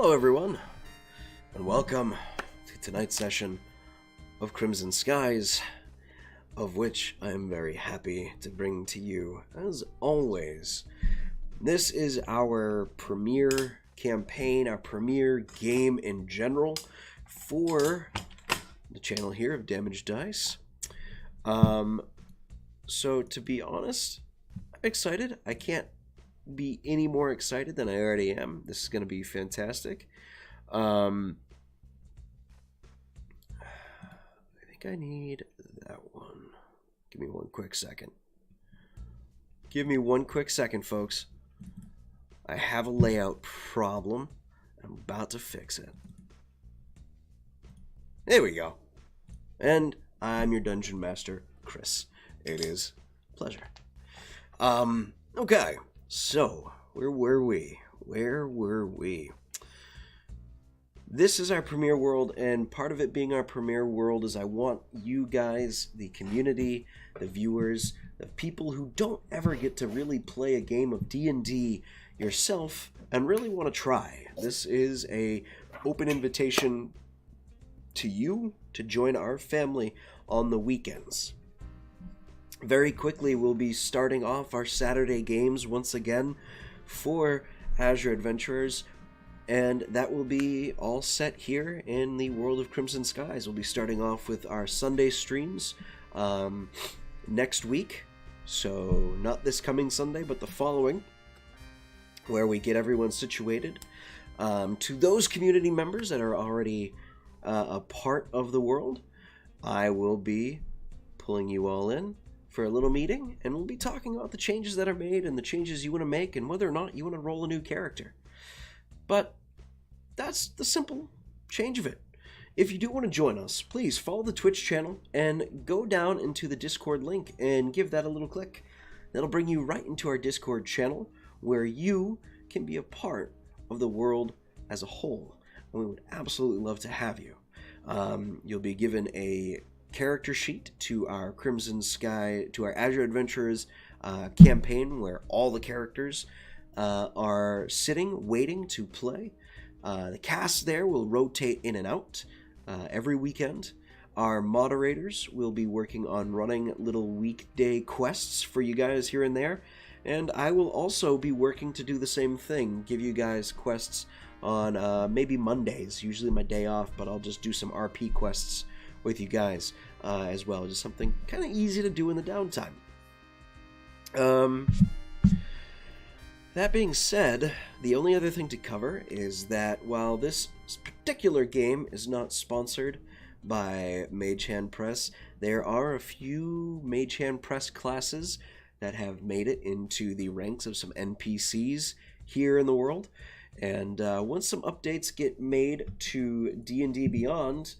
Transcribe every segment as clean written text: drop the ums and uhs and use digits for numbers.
Hello everyone, and welcome to tonight's session of Crimson Skies, of which I am very happy to bring to you, as always. This is our premiere campaign, our premiere game in general for the channel here of Damaged Dice. So to be honest, I'm excited. I can't be any more excited than I already am. This is going to be fantastic. I think I need that one. Give me one quick second. Give me one quick second, folks. I have a layout problem. I'm about to fix it. There we go. And I'm your Dungeon Master, Chris. It is a pleasure. Okay. So, where were we? This is our premiere world, and part of it being our premiere world is I want you guys, the community, the viewers, the people who don't ever get to really play a game of D&D yourself and really want to try. This is a open invitation to you to join our family on the weekends. Very quickly, we'll be starting off our Saturday games once again for Azure Adventurers, and that will be all set here in the world of Crimson Skies. We'll be starting off with our Sunday streams next week, so not this coming Sunday, but the following, where we get everyone situated. To those community members that are already a part of the world, I will be pulling you all in for a little meeting, and we'll be talking about the changes that are made and the changes you want to make and whether or not you want to roll a new character. But that's the simple change of it. If you do want to join us, please follow the Twitch channel and go down into the Discord link and give that a little click. That'll bring you right into our Discord channel where you can be a part of the world as a whole. And we would absolutely love to have you. You'll be given a character sheet to our Crimson Sky, to our Azure Adventurers campaign, where all the characters are sitting, waiting to play. The cast there will rotate in and out every weekend. Our moderators will be working on running little weekday quests for you guys here and there, and I will also be working to do the same thing, give you guys quests on maybe Mondays, usually my day off, but I'll just do some RP quests with you guys as well. Just something kind of easy to do in the downtime. That being said, the only other thing to cover is that while this particular game is not sponsored by Mage Hand Press, there are a few Mage Hand Press classes that have made it into the ranks of some NPCs here in the world. And once some updates get made to D&D Beyond,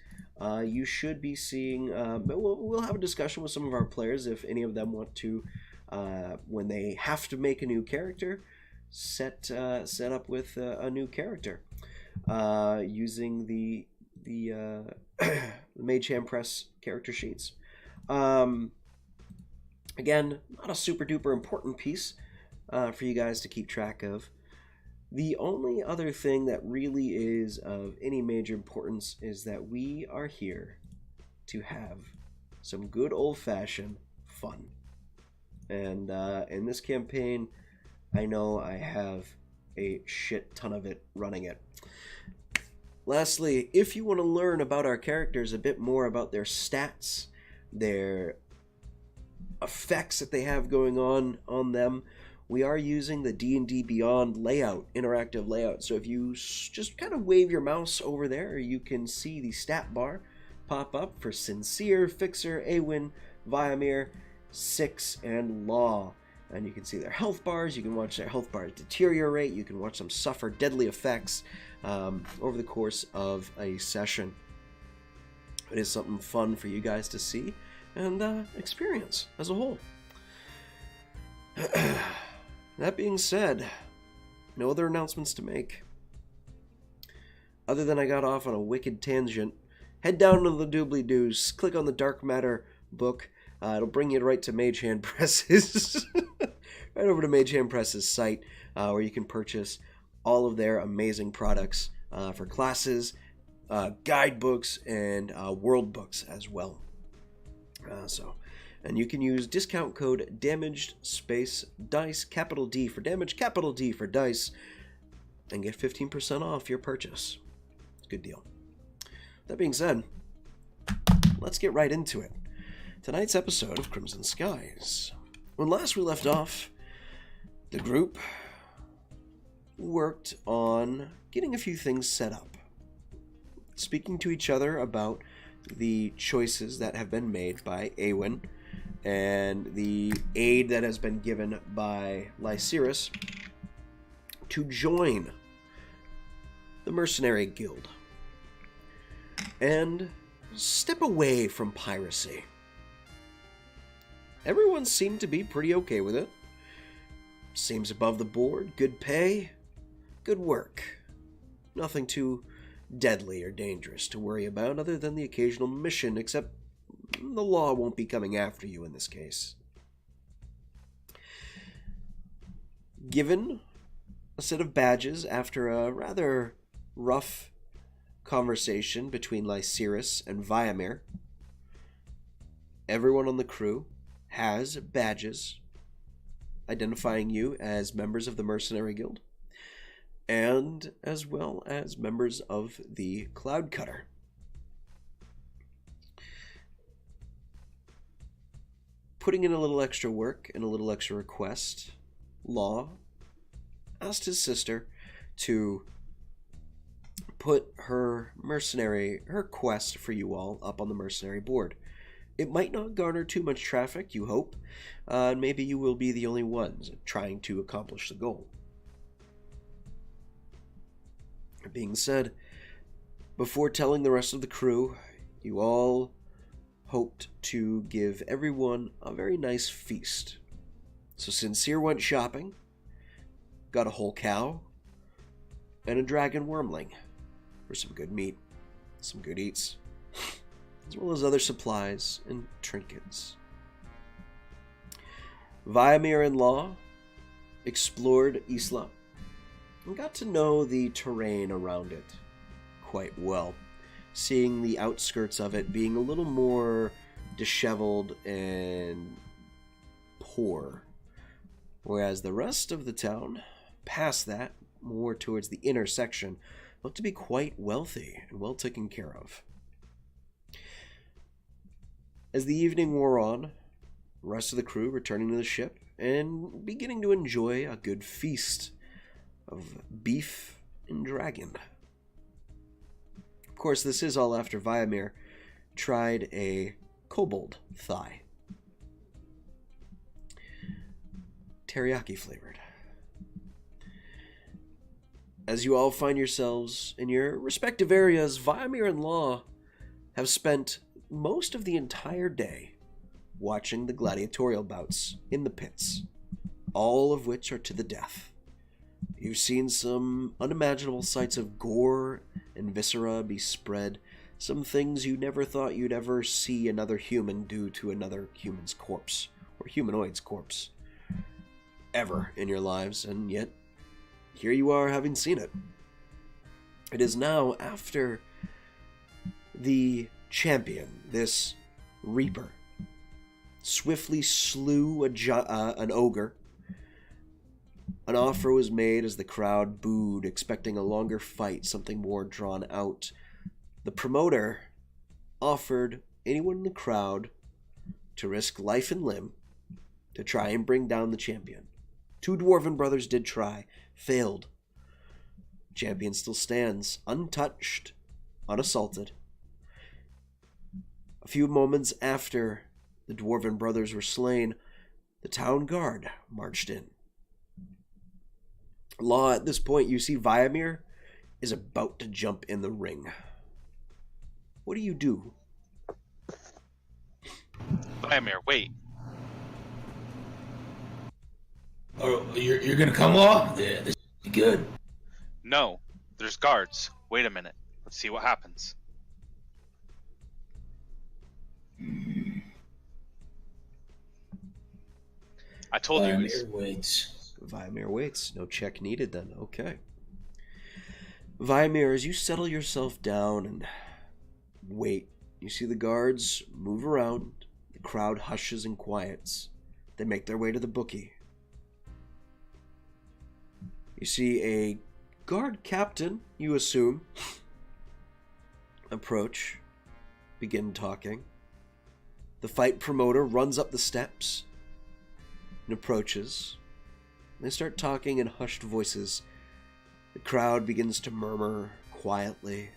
you should be seeing, we'll have a discussion with some of our players if any of them want to, when they have to make a new character, set up with a new character using the Mage Hand Press character sheets. Again, not a super duper important piece for you guys to keep track of. The only other thing that really is of any major importance is that we are here to have some good old-fashioned fun. And in this campaign, I know I have a shit ton of it running it. Lastly, if you want to learn about our characters a bit more, about their stats, their effects that they have going on them, we are using the D&D Beyond layout, interactive layout. So if you just kind of wave your mouse over there, you can see the stat bar pop up for Sincere, Fixer, Awin, Viamir, Six, and Law. And you can see their health bars. You can watch their health bars deteriorate. You can watch them suffer deadly effects over the course of a session. It is something fun for you guys to see and experience as a whole. That being said, no other announcements to make. Other than I got off on a wicked tangent. Head down to the doobly-doos, click on the Dark Matter book. It'll bring you right to Mage Hand Press's, right over to Mage Hand Press's site, where you can purchase all of their amazing products for classes, guidebooks, and world books as well. And you can use discount code damaged space dice, capital D for damage, capital D for dice, and get 15% off your purchase. Good deal. That being said, let's get right into it. Tonight's episode of Crimson Skies. When last we left off, the group worked on getting a few things set up, speaking to each other about the choices that have been made by Awen and the aid that has been given by Lycirus to join the Mercenary Guild and step away from piracy. Everyone seemed to be pretty okay with it. Seems above the board, good pay, good work. Nothing too deadly or dangerous to worry about other than the occasional mission, except the law won't be coming after you in this case. Given a set of badges after a rather rough conversation between Lycirus and Viamir, everyone on the crew has badges identifying you as members of the Mercenary Guild, and as well as members of the Cloud Cutter. Putting in a little extra work and a little extra request, Law asked his sister to put her quest for you all up on the mercenary board. It might not garner too much traffic, you hope, and maybe you will be the only ones trying to accomplish the goal. That being said, before telling the rest of the crew, you all hoped to give everyone a very nice feast. So Sincere went shopping, got a whole cow, and a dragon wormling for some good meat, some good eats, as well as other supplies and trinkets. Viamir and Law explored Isla and got to know the terrain around it quite well, seeing the outskirts of it being a little more disheveled and poor, whereas the rest of the town, past that, more towards the inner section, looked to be quite wealthy and well taken care of. As the evening wore on, the rest of the crew returning to the ship and beginning to enjoy a good feast of beef and dragon. Of course, this is all after Viamir tried a kobold thigh. Teriyaki flavored. As you all find yourselves in your respective areas, Viamir and Law have spent most of the entire day watching the gladiatorial bouts in the pits, all of which are to the death. You've seen some unimaginable sights of gore and viscera be spread, some things you never thought you'd ever see another human do to another human's corpse, or humanoid's corpse, ever in your lives, and yet here you are having seen it. It is now after the champion, this Reaper, swiftly slew an ogre. An offer was made as the crowd booed, expecting a longer fight, something more drawn out. The promoter offered anyone in the crowd to risk life and limb to try and bring down the champion. 2 dwarven brothers did try, failed. Champion still stands, untouched, unassaulted. A few moments after the dwarven brothers were slain, the town guard marched in. Law, at this point, you see Viamir is about to jump in the ring. What do you do? Viamir, wait. Oh, you're gonna come, Law? Yeah, this is good. No, there's guards. Wait a minute. Let's see what happens. I told you. Viamir waits. Viamir waits. No check needed then. Okay. Vimir, as you settle yourself down and wait, you see the guards move around. The crowd hushes and quiets. They make their way to the bookie. You see a guard captain, you assume, approach, begin talking. The fight promoter runs up the steps and approaches. They start talking in hushed voices. The crowd begins to murmur quietly,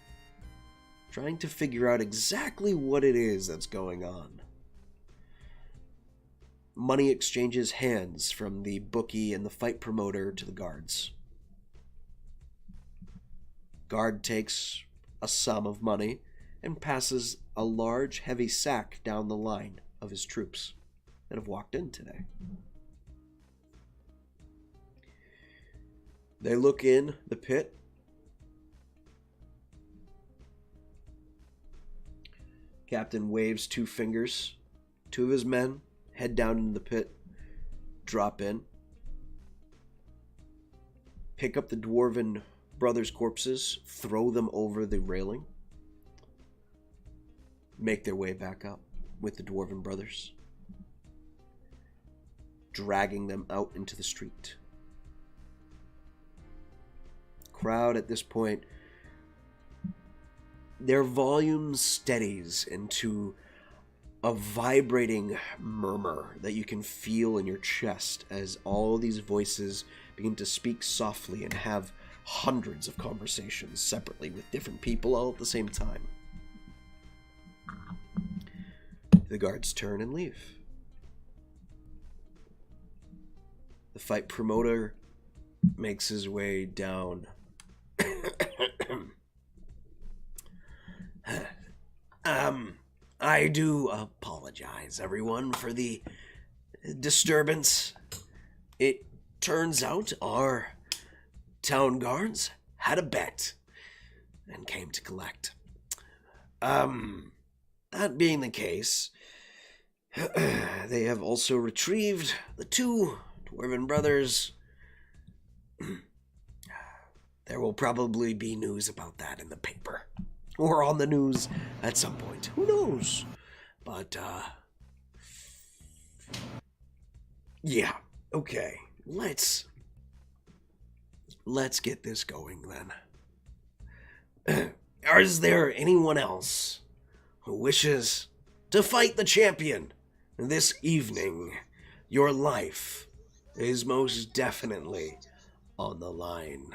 trying to figure out exactly what it is that's going on. Money exchanges hands from the bookie and the fight promoter to the guards. Guard takes a sum of money and passes a large, heavy sack down the line of his troops that have walked in today. They look in the pit. Captain waves 2 fingers. 2 of his men head down into the pit, drop in, pick up the dwarven brothers' corpses, throw them over the railing, make their way back up with the dwarven brothers, dragging them out into the street. Crowd at this point, their volume steadies into a vibrating murmur that you can feel in your chest as all these voices begin to speak softly and have hundreds of conversations separately with different people all at the same time. The guards turn and leave. The fight promoter makes his way down. I do apologize, everyone, for the disturbance. It turns out our town guards had a bet and came to collect. That being the case, they have also retrieved the 2 dwarven brothers. There will probably be news about that in the paper. Or on the news at some point. Who knows? But, yeah. Okay. Let's get this going, then. Is there anyone else who wishes to fight the champion this evening? Your life is most definitely on the line.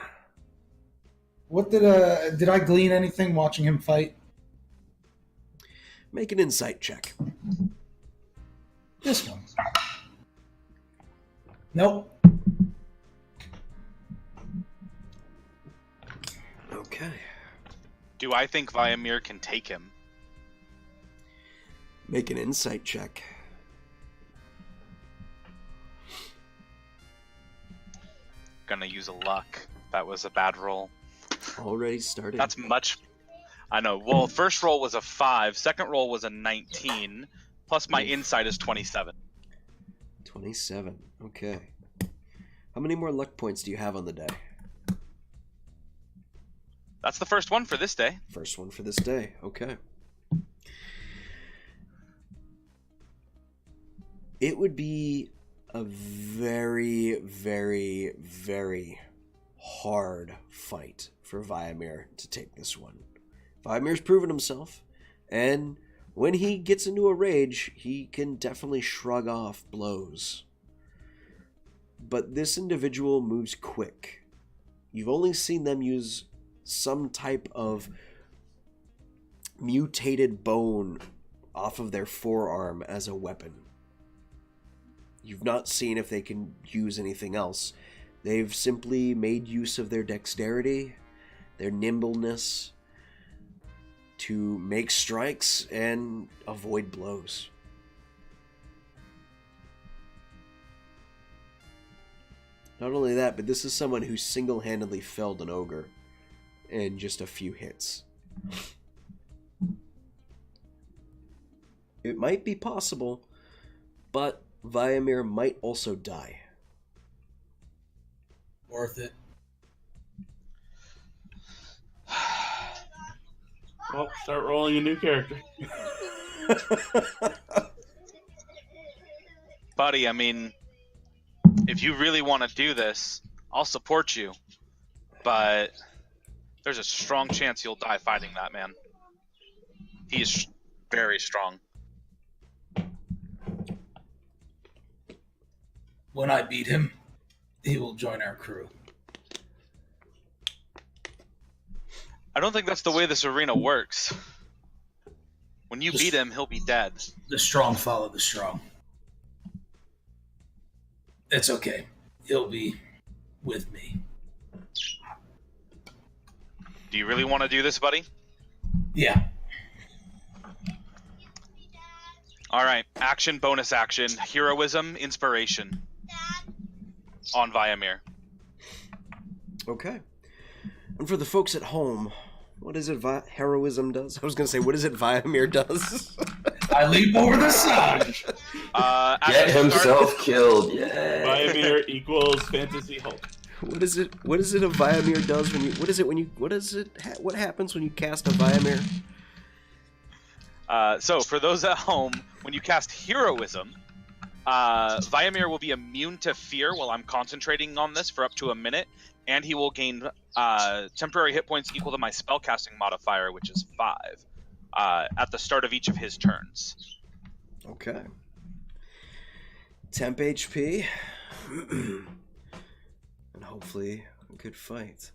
What did I glean anything watching him fight? Make an insight check. This one. Nope. Okay. Do I think Viamir can take him? Make an insight check. Gonna use a luck. That was a bad roll. Already started. That's much. I know. Well, first roll was a 5. Second roll was a 19. Plus my insight is 27. 27. Okay. How many more luck points do you have on the day? That's the first one for this day. First one for this day. Okay. It would be a very, very, very hard fight for Viamir to take this one. Viamir's proven himself, and when he gets into a rage, he can definitely shrug off blows. But this individual moves quick. You've only seen them use some type of mutated bone off of their forearm as a weapon. You've not seen if they can use anything else. They've simply made use of their dexterity, their nimbleness, to make strikes and avoid blows. Not only that, but this is someone who single-handedly felled an ogre in just a few hits. It might be possible, but Viamir might also die. Worth it. Well, start rolling a new character. Buddy, I mean, if you really want to do this, I'll support you. But there's a strong chance you'll die fighting that man. He is very strong. When I beat him, he will join our crew. I don't think that's the way this arena works. When you beat him, he'll be dead. The strong follow the strong. It's okay. He'll be with me. Do you really want to do this, buddy? Yeah. All right. Action, bonus action, heroism, inspiration. On Viamir. Okay. And for the folks at home, what is it heroism does? I was going to say, what is it Viamir does? I leap over the sun. Get himself killed. Yay. Viamir equals fantasy Hulk. What is it a Viamir does when you, what happens when you cast a Viamir? So for those at home, when you cast heroism, Viamir will be immune to fear while I'm concentrating on this for up to a minute, and he will gain temporary hit points equal to my spellcasting modifier, which is 5, at the start of each of his turns. Okay. Temp HP. And hopefully a good fight.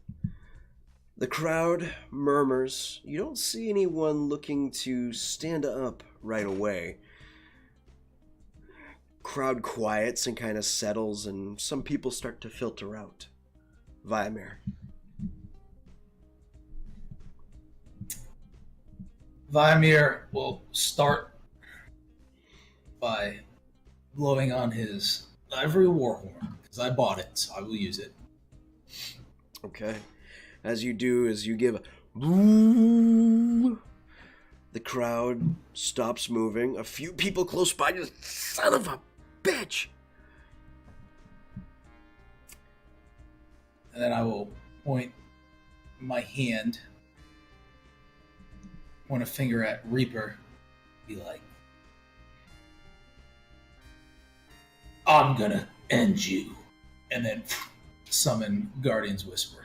The crowd murmurs. You don't see anyone looking to stand up right away. Crowd quiets and kind of settles, and some people start to filter out. Viamir. Viamir will start by blowing on his ivory warhorn, because I bought it, so I will use it. Okay. As you do, as you give a boo, the crowd stops moving. A few people close by just, son of a bitch! And then I will point my hand, point a finger at Reaper, be like, I'm gonna end you. And then summon Guardian's Whisper.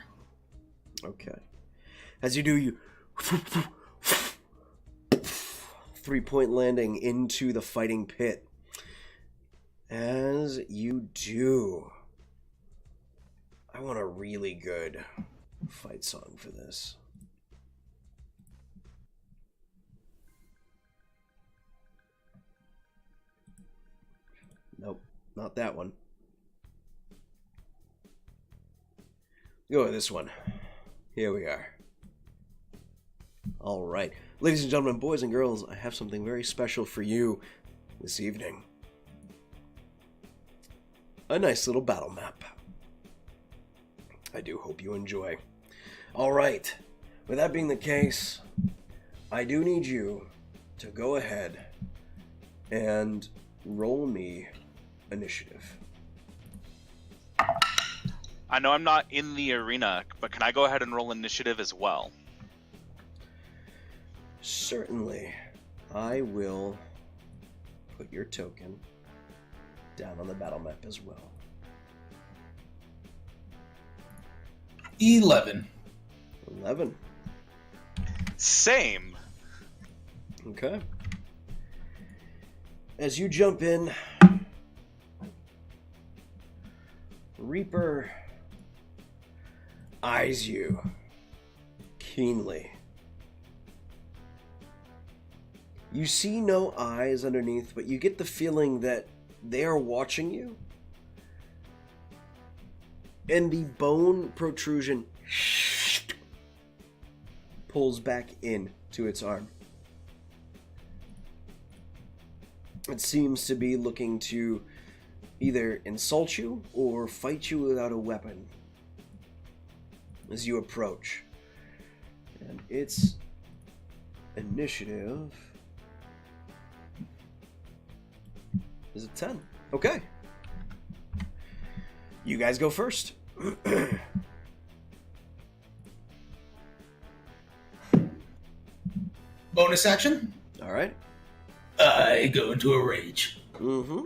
Okay. As you do, you 3-point landing into the fighting pit. As you do, I want a really good fight song for this. Nope, not that one. Go with this one. Here we are. All right. Ladies and gentlemen, boys and girls, I have something very special for you this evening. A nice little battle map. I do hope you enjoy. All right. With that being the case, I do need you to go ahead and roll me initiative. I know I'm not in the arena, but can I go ahead and roll initiative as well? Certainly. I will put your token down on the battle map as well. 11. 11. Same. Okay. As you jump in, Reaper eyes you keenly. You see no eyes underneath, but you get the feeling that they are watching you. And the bone protrusion pulls back in to its arm. It seems to be looking to either insult you or fight you without a weapon as you approach. And its initiative is a 10. Okay. You guys go first. Bonus action. All right. I go into a rage. Mm-hmm.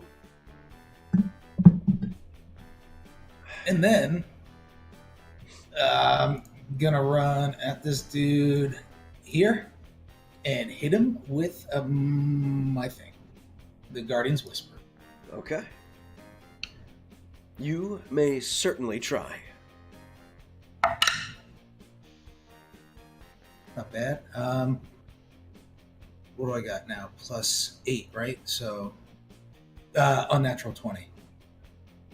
And then I'm gonna run at this dude here and hit him with my thing, the Guardian's Whisper. Okay. You may certainly try. Not bad. What do I got now? +8, right? So unnatural 20.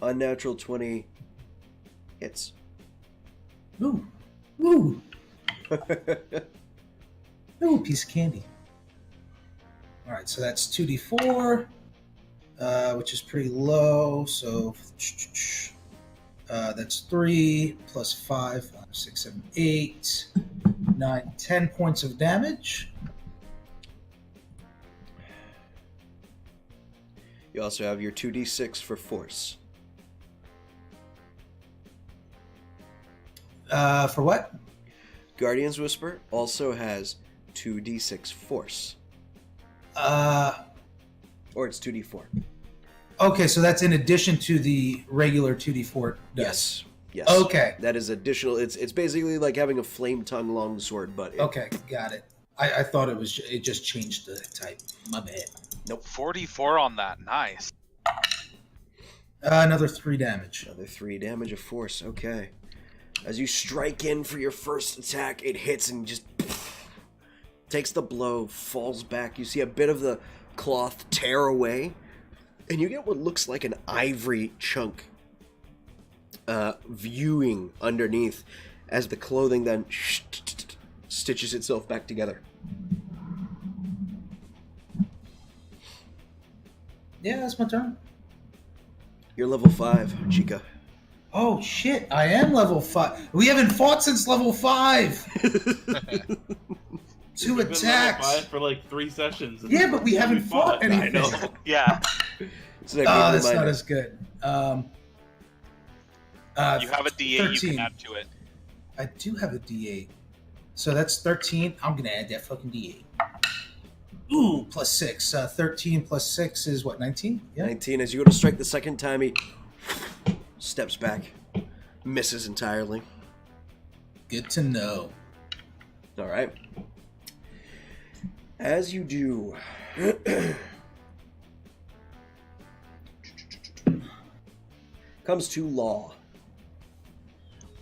Unnatural 20 hits. Ooh, ooh, ooh! Piece of candy. All right, so that's 2d4, which is pretty low. So that's 3 plus 5, 5, 6, 7, 8, 9, 10 points of damage. You also have your 2d6 for force. For what? Guardian's Whisper also has 2d6 force. Or it's 2d4. Okay, so that's in addition to the regular 2d4 dice. Yes. Okay. That is additional. It's basically like having a flame tongue longsword, but Okay, got it. I thought it just changed the type. My bad. Nope. 44 on that. Nice. Another 3 damage. Another 3 damage of force. Okay. As you strike in for your first attack, it hits and just takes the blow, falls back. You see a bit of the cloth tear away, and you get what looks like an ivory chunk viewing underneath as the clothing then stitches itself back together. Yeah, that's my turn. You're level 5, Chica. Oh shit! I am level 5. We haven't fought since level 5. 2 We've been attacks. level 5 for like 3 sessions. Yeah, but we haven't fought anything. I know. Yeah. It's a good That's reminder. not as good. You have a D8 you 13. can add to it. I do have a D8. So that's 13. I'm going to add that fucking D8. Ooh, plus 6. 13 plus 6 is what, 19? Yeah. 19. As you go to strike the second time, he steps back, misses entirely. Good to know. All right. As you do, comes to Law.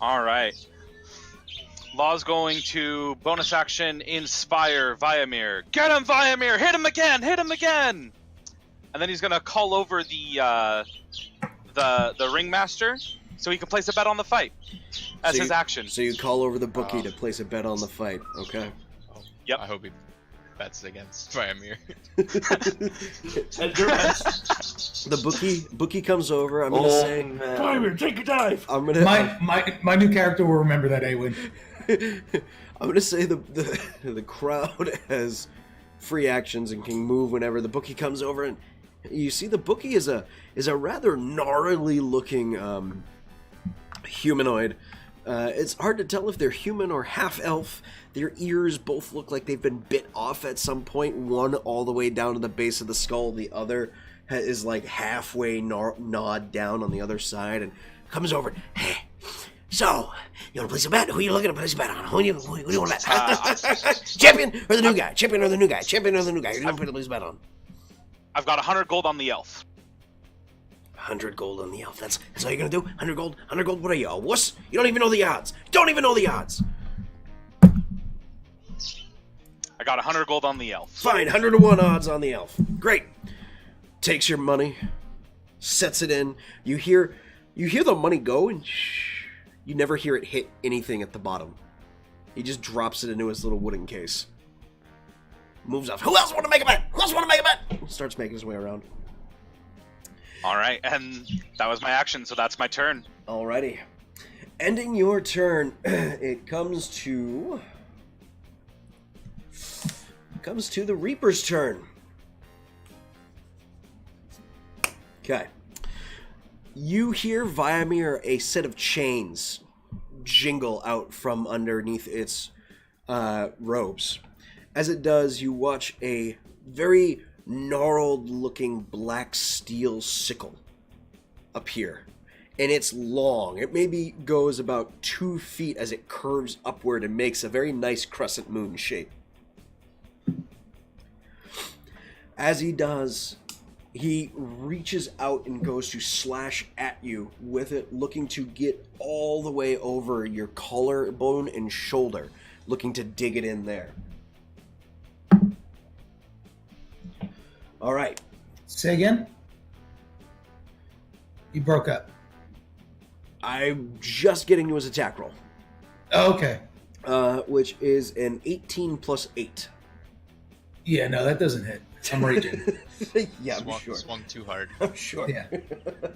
All right. Law's going to bonus action inspire Viamir. Get him, Viamir! Hit him again! Hit him again! And then he's gonna call over the ringmaster so he can place a bet on the fight as his action. So you call over the bookie to place a bet on the fight. Okay. Yep. I hope he bets against Viamir. And your best. The bookie comes over. I'm gonna say. man. Fire, take a dive. I'm gonna. My new character will remember that, Awen. I'm gonna say the crowd has free actions and can move whenever the bookie comes over, and you see the bookie is a rather gnarly looking humanoid. It's hard to tell if they're human or half elf. Their ears both look like they've been bit off at some point. One all the way down to the base of the skull. The other is like halfway gnawed down on the other side, and comes over. Hey, so you want to place a bet? Who are you looking to place a bet on? Who do you want to bet? Champion or the new guy? Champion or the new guy? Champion or the new guy? Who do you want to place a bet on? I've got 100 gold on the elf. 100 gold on the elf. That's all you're gonna do? 100 gold? 100 gold? What are you, a wuss? You don't even know the odds. Don't even know the odds. I got 100 gold on the elf. Fine, 100 to 1 odds on the elf. Great. Takes your money, sets it in. You hear the money go, and you never hear it hit anything at the bottom. He just drops it into his little wooden case. Moves off. Who else want to make a bet? Who else want to make a bet? Starts making his way around. All right, and that was my action, so that's my turn. Alrighty. Ending your turn, it comes to the Reaper's turn. Okay. You hear Viamir, a set of chains jingle out from underneath its robes. As it does, you watch a very gnarled-looking black steel sickle appear. And it's long. It maybe goes about 2 feet as it curves upward and makes a very nice crescent moon shape. As he does, he reaches out and goes to slash at you with it, looking to get all the way over your collarbone and shoulder, looking to dig it in there. All right. Say again? You broke up. I'm just getting to his attack roll, Oh, okay. which is an 18 plus 8. Yeah, no, that doesn't hit. I'm raging. Yeah, I'm sure. Swung too hard. I'm sure. Yeah.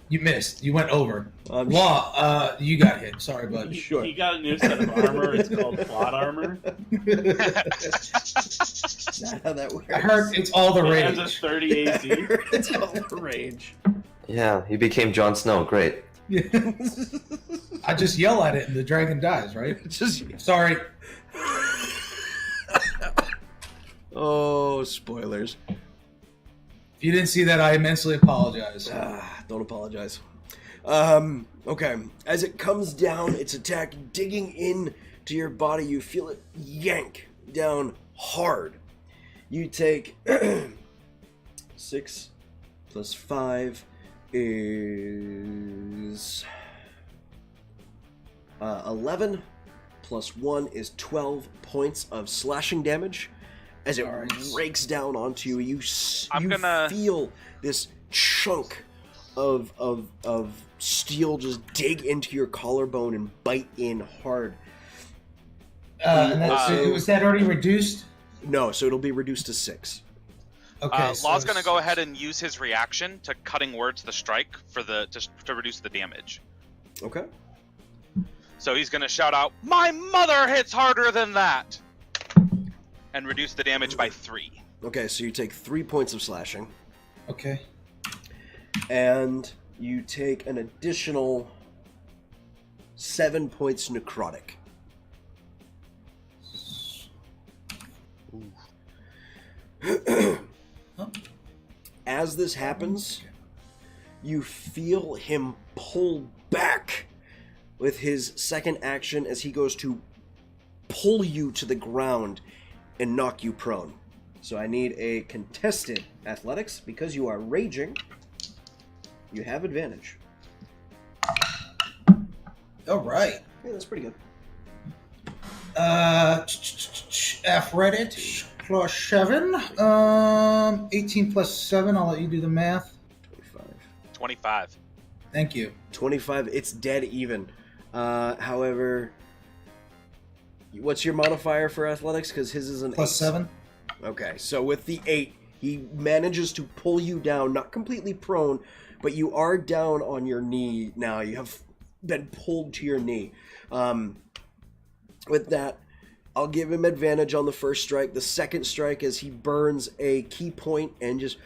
You missed. You went over. I'm Law, you got hit. Sorry, bud. Sure. He got a new set of armor. It's called plot armor. Is that how that works? I heard it's all the It has a rage. 30 AC. It's all the rage. Yeah, he became Jon Snow. Great. Yeah. I just yell at it and the dragon dies, right? Just Sorry. oh, spoilers. If you didn't see that, I immensely apologize. Don't apologize. Okay. As it comes down, its attack digging in to your body, you feel it yank down hard. You take 6 plus 5 is 11 plus 1 is 12 points of slashing damage. As it rakes down onto you, you feel this chunk of steel just dig into your collarbone and bite in hard. And was that already reduced? No, so it'll be reduced to 6. Okay. Law's going to go ahead and use his reaction to cutting words the strike for to reduce the damage. Okay. So he's going to shout out, "My mother hits harder than that!" and reduce the damage by 3. Okay, so you take 3 points of slashing, Okay. and you take an additional 7 points necrotic. As this happens, you feel him pull back with his second action as he goes to pull you to the ground and knock you prone. So I need a contested athletics. Because you are raging, you have advantage. All right. Yeah, that's pretty good. Athletic plus 7. 18 plus 7. I'll let you do the math. 25. Thank you. 25, it's dead even. However, what's your modifier for athletics? Because his is an Plus 8. 7. Okay, so with the 8, he manages to pull you down, not completely prone, but you are down on your knee now. You have been pulled to your knee. With that, I'll give him advantage on the first strike. The second strike is he burns a key point and just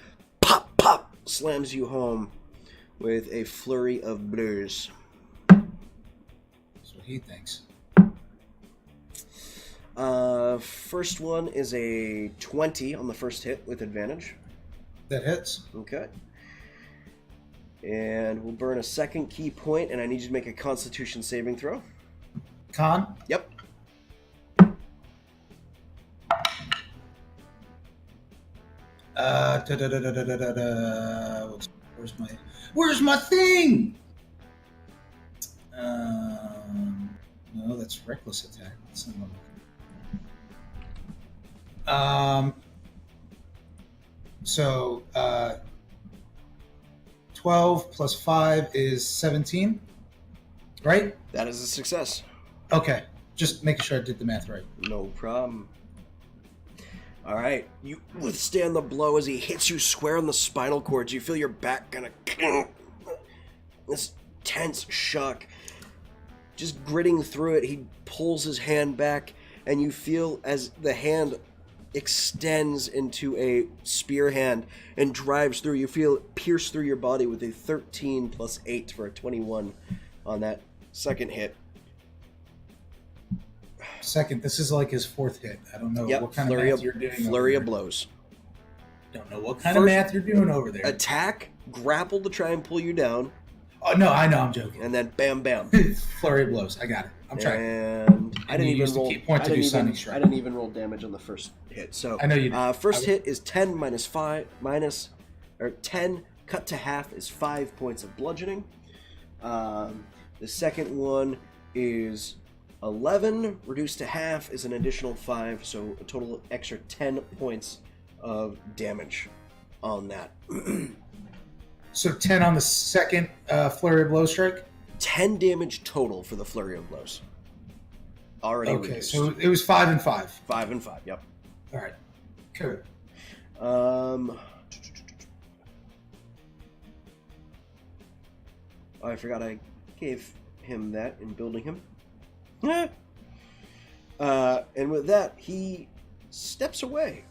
pop, pop, slams you home with a flurry of blows. That's what he thinks. First one is a 20 on the first hit with advantage. That hits. Okay. And we'll burn a second key point, and I need you to make a Constitution saving throw. Con. Yep. Where's my thing? No, that's reckless attack. That's not So 12 plus 5 is 17, right? That is a success. Okay, just making sure I did the math right. No problem. All right, you withstand the blow as he hits you square on the spinal cord. You feel your back kind of this tense shock. Just gritting through it, he pulls his hand back, and you feel as the hand extends into a spear hand and drives through. You feel it pierce through your body with a 13 plus 8 for a 21 on that second hit. Second, this is like his fourth hit. I don't know Yep, what kind flurry of math you're doing. flurry over of there. blows. Don't know what kind of First- math you're doing over there. Attack, grapple to try and pull you down, Oh no, I know, I'm joking. and then bam, bam. Flurry of blows. I got it. I'm trying. And I didn't you even used the roll. key point I to do didn't Sunny even. Strike. I didn't even roll damage on the first hit. So I know you did. first hit is 10 minus 5 minus, or 10 cut to half is 5 points of bludgeoning. The second one is 11 reduced to half is an additional 5, so a total extra 10 points of damage on that. So 10 on the second flurry of blow strike. 10 damage total for the flurry of blows. Already Okay, reduced. so it was 5 and 5. 5 and 5. Yep. All right, cool. Oh, I forgot I gave him that in building him. And with that, he steps away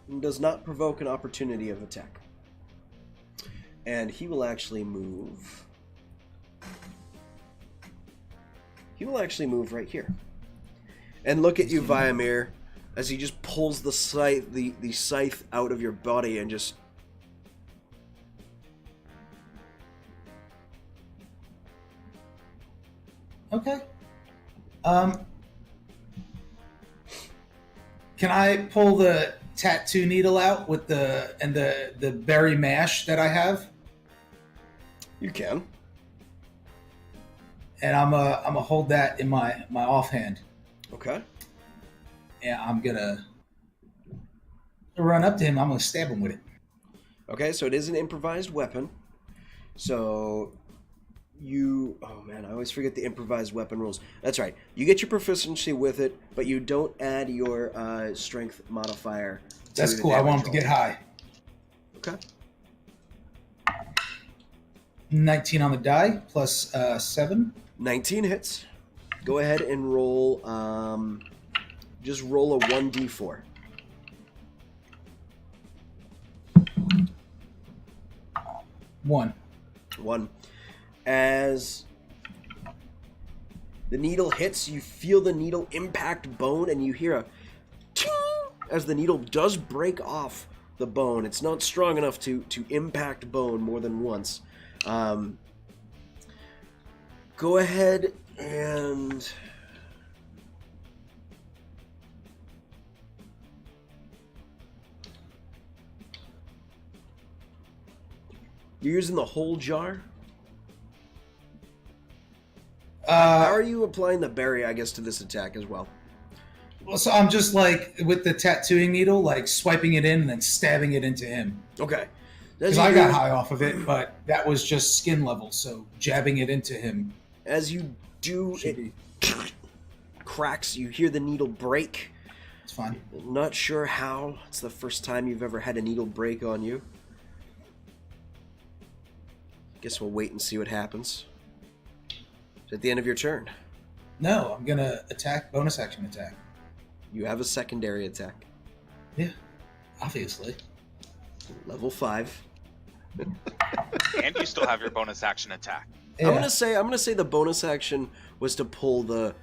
and does not provoke an opportunity of attack. And he will actually move. He will actually move right here. And look at you, Viamir, as he just pulls the scythe out of your body and just... Okay. Can I pull the tattoo needle out with the berry mash that I have? You can. And I'm gonna hold that in my offhand. Okay. And I'm gonna run up to him. I'm gonna stab him with it. Okay, so it is an improvised weapon. So you... Oh man, I always forget the improvised weapon rules. That's right. You get your proficiency with it, but you don't add your strength modifier to That's the cool. I want him damage to get high. roll. Okay. 19 on the die plus 7. 19 hits. Go ahead and roll... just roll a 1d4. One. 1. As the needle hits, you feel the needle impact bone, and you hear a ting as the needle does break off the bone. It's not strong enough to impact bone more than once. Go ahead and... You're using the whole jar? How are you applying the berry, I guess, to this attack as well? Well, so I'm just like with the tattooing needle, like swiping it in and then stabbing it into him. Okay. Because I got high off of it, but that was just skin level, so jabbing it into him. As you do, should it be cracks. You hear the needle break. it's fine. Not sure how. It's the first time you've ever had a needle break on you. Guess we'll wait and see what happens. It's at the end of your turn. No, I'm gonna attack, bonus action attack. You have a secondary attack. Yeah, obviously. Level 5. And you still have your bonus action attack. Yeah. I'm gonna say the bonus action was to pull the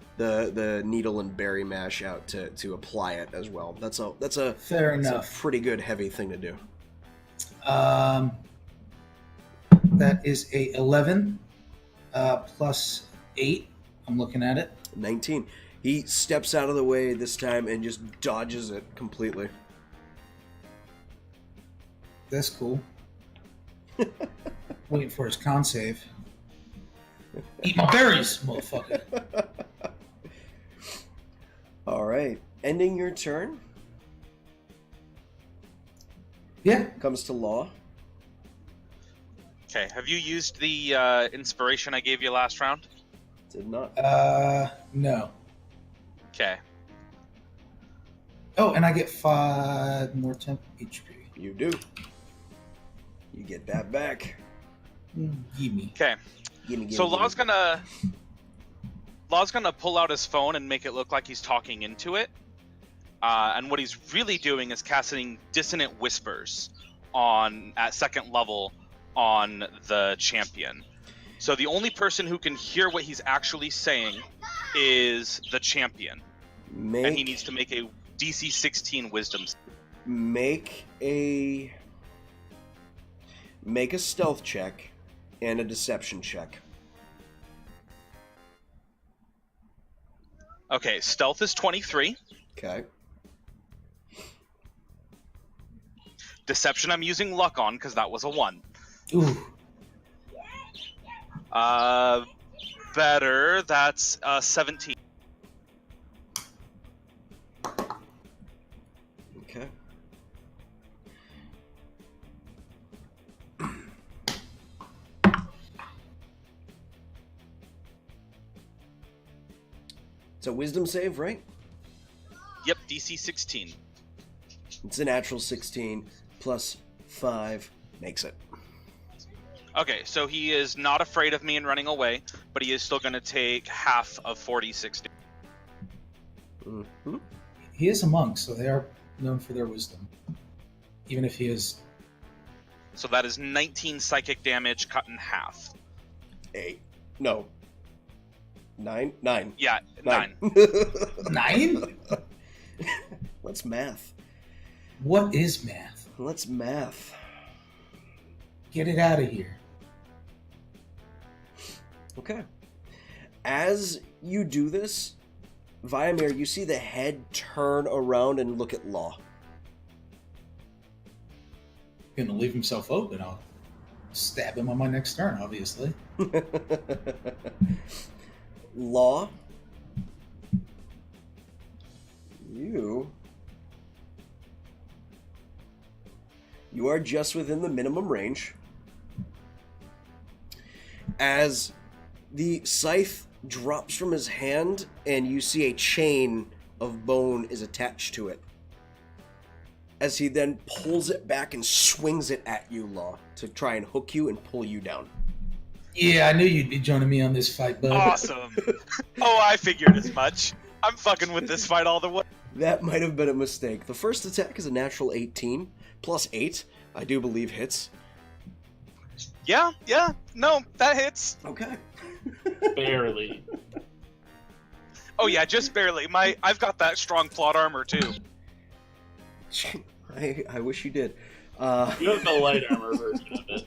needle and berry mash out to apply it as well. That's a Fair that's enough. a pretty good heavy thing to do. That is a 11 plus 8. I'm looking at it. 19. He steps out of the way this time and just dodges it completely. That's cool. Waiting for his con save. Eat my berries, motherfucker. All right. Ending your turn Yeah. comes to Law. Okay, have you used the inspiration I gave you last round? Did not. No. Okay. Oh, and I get 5 more temp HP. You do. You get that back. Give me. Okay. Gimme. So Law's gonna pull out his phone and make it look like he's talking into it. And what he's really doing is casting dissonant whispers at second level on the champion. So the only person who can hear what he's actually saying is the champion. and he needs to make a DC 16 Wisdom. Make a stealth check and a deception check. Okay, stealth is 23. Okay. Deception I'm using luck on because that was a 1. Ooh. Better. That's 17. Okay. It's a wisdom save, right? Yep, DC 16. It's a natural 16 plus 5 makes it. Okay, so he is not afraid of me and running away, but he is still going to take half of 46. Mm-hmm. He is a monk, so they are known for their wisdom. Even if he is... So that is 19 psychic damage cut in half. 8. No. 9? 9. Yeah, 9. 9? Let's math. What is math? Let's math. Get it out of here. Okay. As you do this, Viamir, you see the head turn around and look at Law. Gonna leave himself open. I'll stab him on my next turn, obviously. Law, you are just within the minimum range. As the scythe drops from his hand and you see a chain of bone is attached to it. As he then pulls it back and swings it at you, Law, to try and hook you and pull you down. Yeah, I knew you'd be joining me on this fight, bud. Awesome. Oh, I figured as much. I'm fucking with this fight all the way. That might have been a mistake. The first attack is a natural 18 plus 8. I do believe hits. Yeah, no, that hits. Okay. Barely. Oh yeah, just barely. I've got that strong plot armor too. I wish you did. You have the light armor version of it.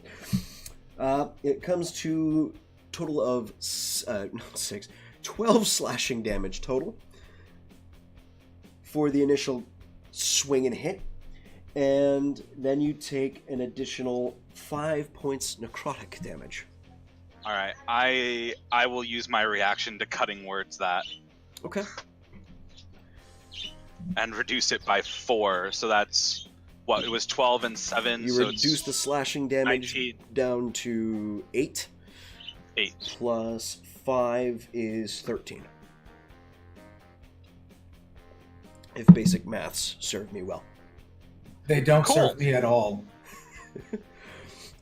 It comes to total of 12 slashing damage total for the initial swing and hit, and then you take an additional 5 points necrotic damage. All right, I will use my reaction to cutting words that Okay. and reduce it by 4. So that's what it was 12 and 7. You so reduce the slashing damage 19. down to 8. 8. Plus 5 is 13. If basic maths serve me well. They don't Cool. serve me at all.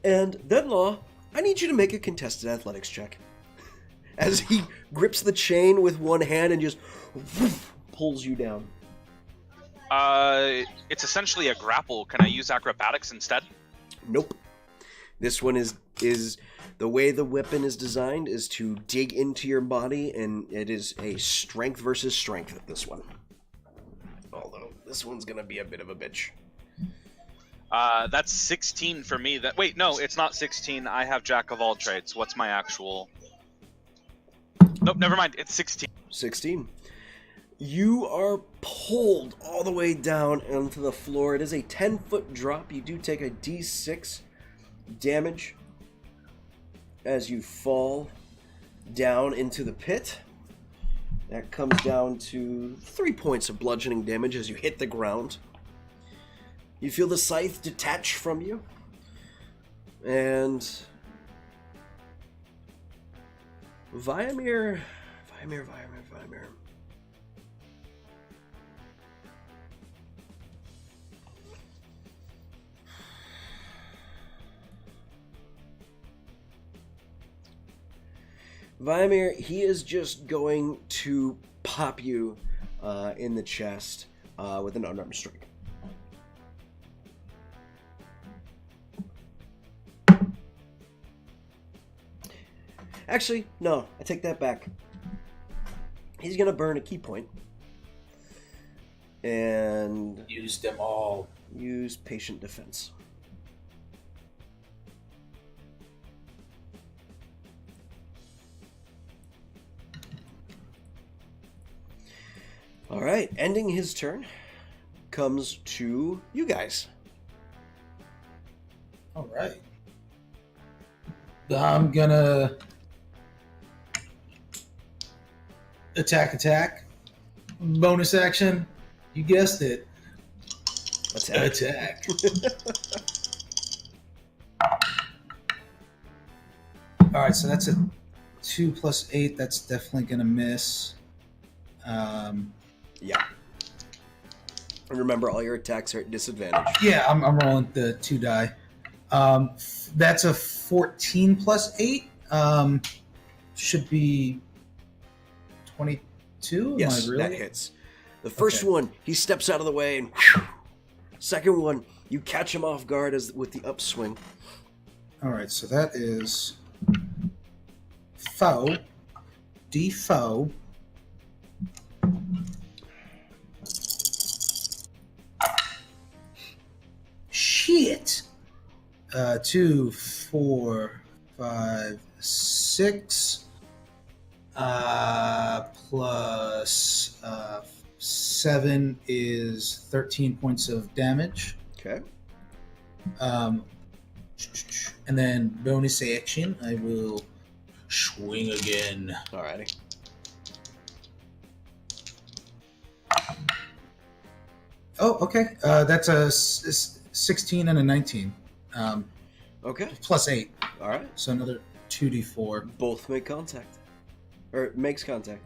And then, Law, I need you to make a contested athletics check. As he grips the chain with one hand and just pulls you down. It's essentially a grapple. Can I use acrobatics instead? Nope. This one is the way the weapon is designed is to dig into your body, and it is a strength versus strength at this one. Although this one's gonna be a bit of a bitch. That's 16 for me. Wait, no, it's not 16. I have Jack of all trades. What's my actual? Nope, never mind. It's 16. 16. You are pulled all the way down onto the floor. It is a 10-foot drop. You do take a d6 damage as you fall down into the pit. That comes down to 3 points of bludgeoning damage as you hit the ground. You feel the scythe detach from you. And Viamir. Viamir, he is just going to pop you in the chest with an unarmed strike. Actually, no, I take that back. He's going to burn a key point. And Use them all. use patient defense. All right, ending his turn comes to you guys. All right. I'm gonna attack. Bonus action. You guessed it. Attack. All right, so that's a 2 + 8. That's definitely gonna miss. Yeah. And remember, all your attacks are at disadvantage. Yeah, I'm rolling the 2 die. That's a 14 + 8. Should be 22. Am Yes, I really? that hits. The first Okay. one, he steps out of the way, and whew. Second one, you catch him off guard with the upswing. All right, so that is foe, defoe. Shit. 2, 4, 5, 6. Plus 7 is 13 points of damage. Okay. And then bonus action, I will swing again. Alrighty. Oh, okay. That's a 16 and a 19. Okay. Plus 8. All right. So another 2d4. Both make contact. Or makes contact.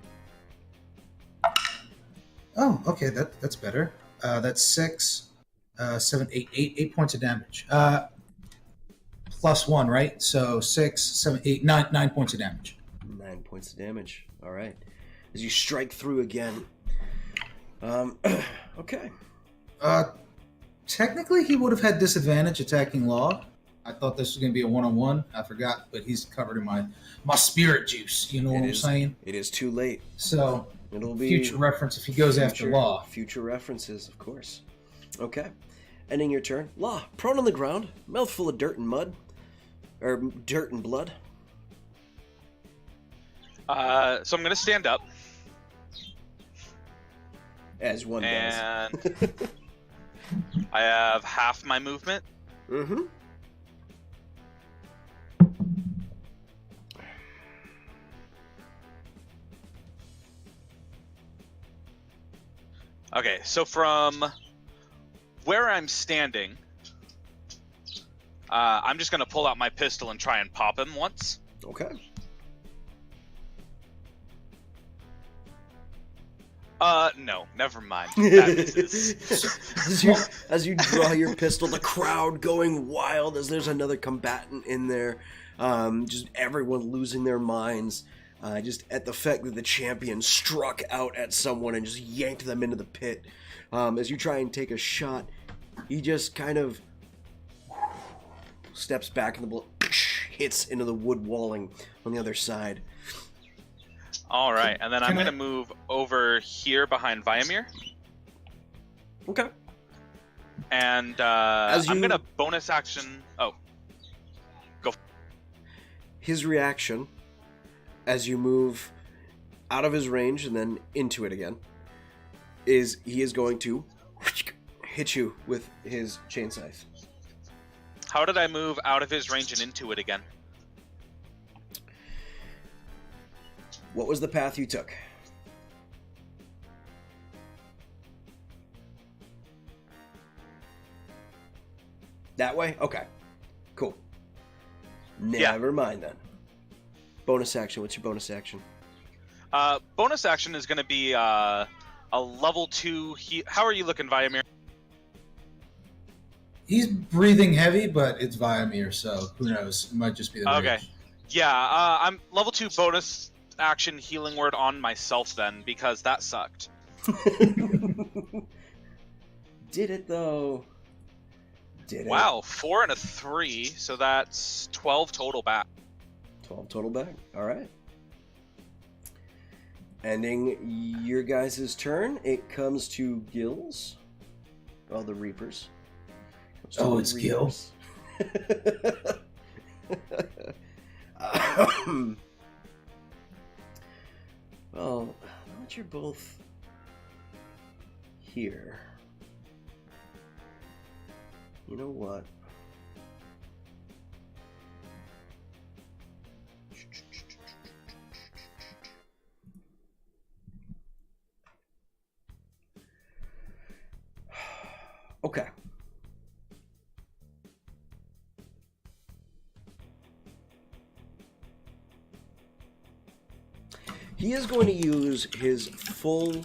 Oh, okay. That's better. That's 6, 7, 8. 8 points of damage. Plus 1, right? So 6, 7, 8, 9 points of damage. 9 points of damage. All right. As you strike through again. Okay. Technically, he would have had disadvantage attacking Law. I thought this was going to be a one-on-one. I forgot, but he's covered in my spirit juice. You know what I'm saying? It is too late. So, It'll be future reference if he goes after Law. Future references, of course. Okay. Ending your turn. Law, prone on the ground, mouthful of dirt and mud. Or dirt and blood. So I'm going to stand up. As one And does. I have half my movement. Mm-hmm. Okay, so from where I'm standing, I'm just going to pull out my pistol and try and pop him once. Okay. No, never mind. That misses. as you draw your pistol, the crowd going wild as there's another combatant in there. Just everyone losing their minds. Just at the fact that the champion struck out at someone and just yanked them into the pit. As you try and take a shot, he just kind of steps back and the bullet hits into the wood walling on the other side. All right, and then I'm Can going I- to move over here behind Viamir. Okay. And As I'm you- going to bonus action... Oh, His reaction as you move out of his range and then into it again is he is going to hit you with his chain scythe. how did I move out of his range and into it again? What was the path you took? That way? Okay. Cool. Yeah. Never mind then. Bonus action. What's your bonus action? Bonus action is going to be a level 2... How are you looking, Viamir? He's breathing heavy, but it's Viamir, so who knows? It might just be the Okay. rage. Yeah, I'm level 2 bonus action healing word on myself then, because that sucked. Did it though? Did it? Wow, 4 and a 3, so that's 12 total back. 12 total back. All right. Ending your guys' turn, it comes to Gil's. Well, the Reapers. Oh, it's Gil. Well, now that you're both here, you know what? Okay. He is going to use his full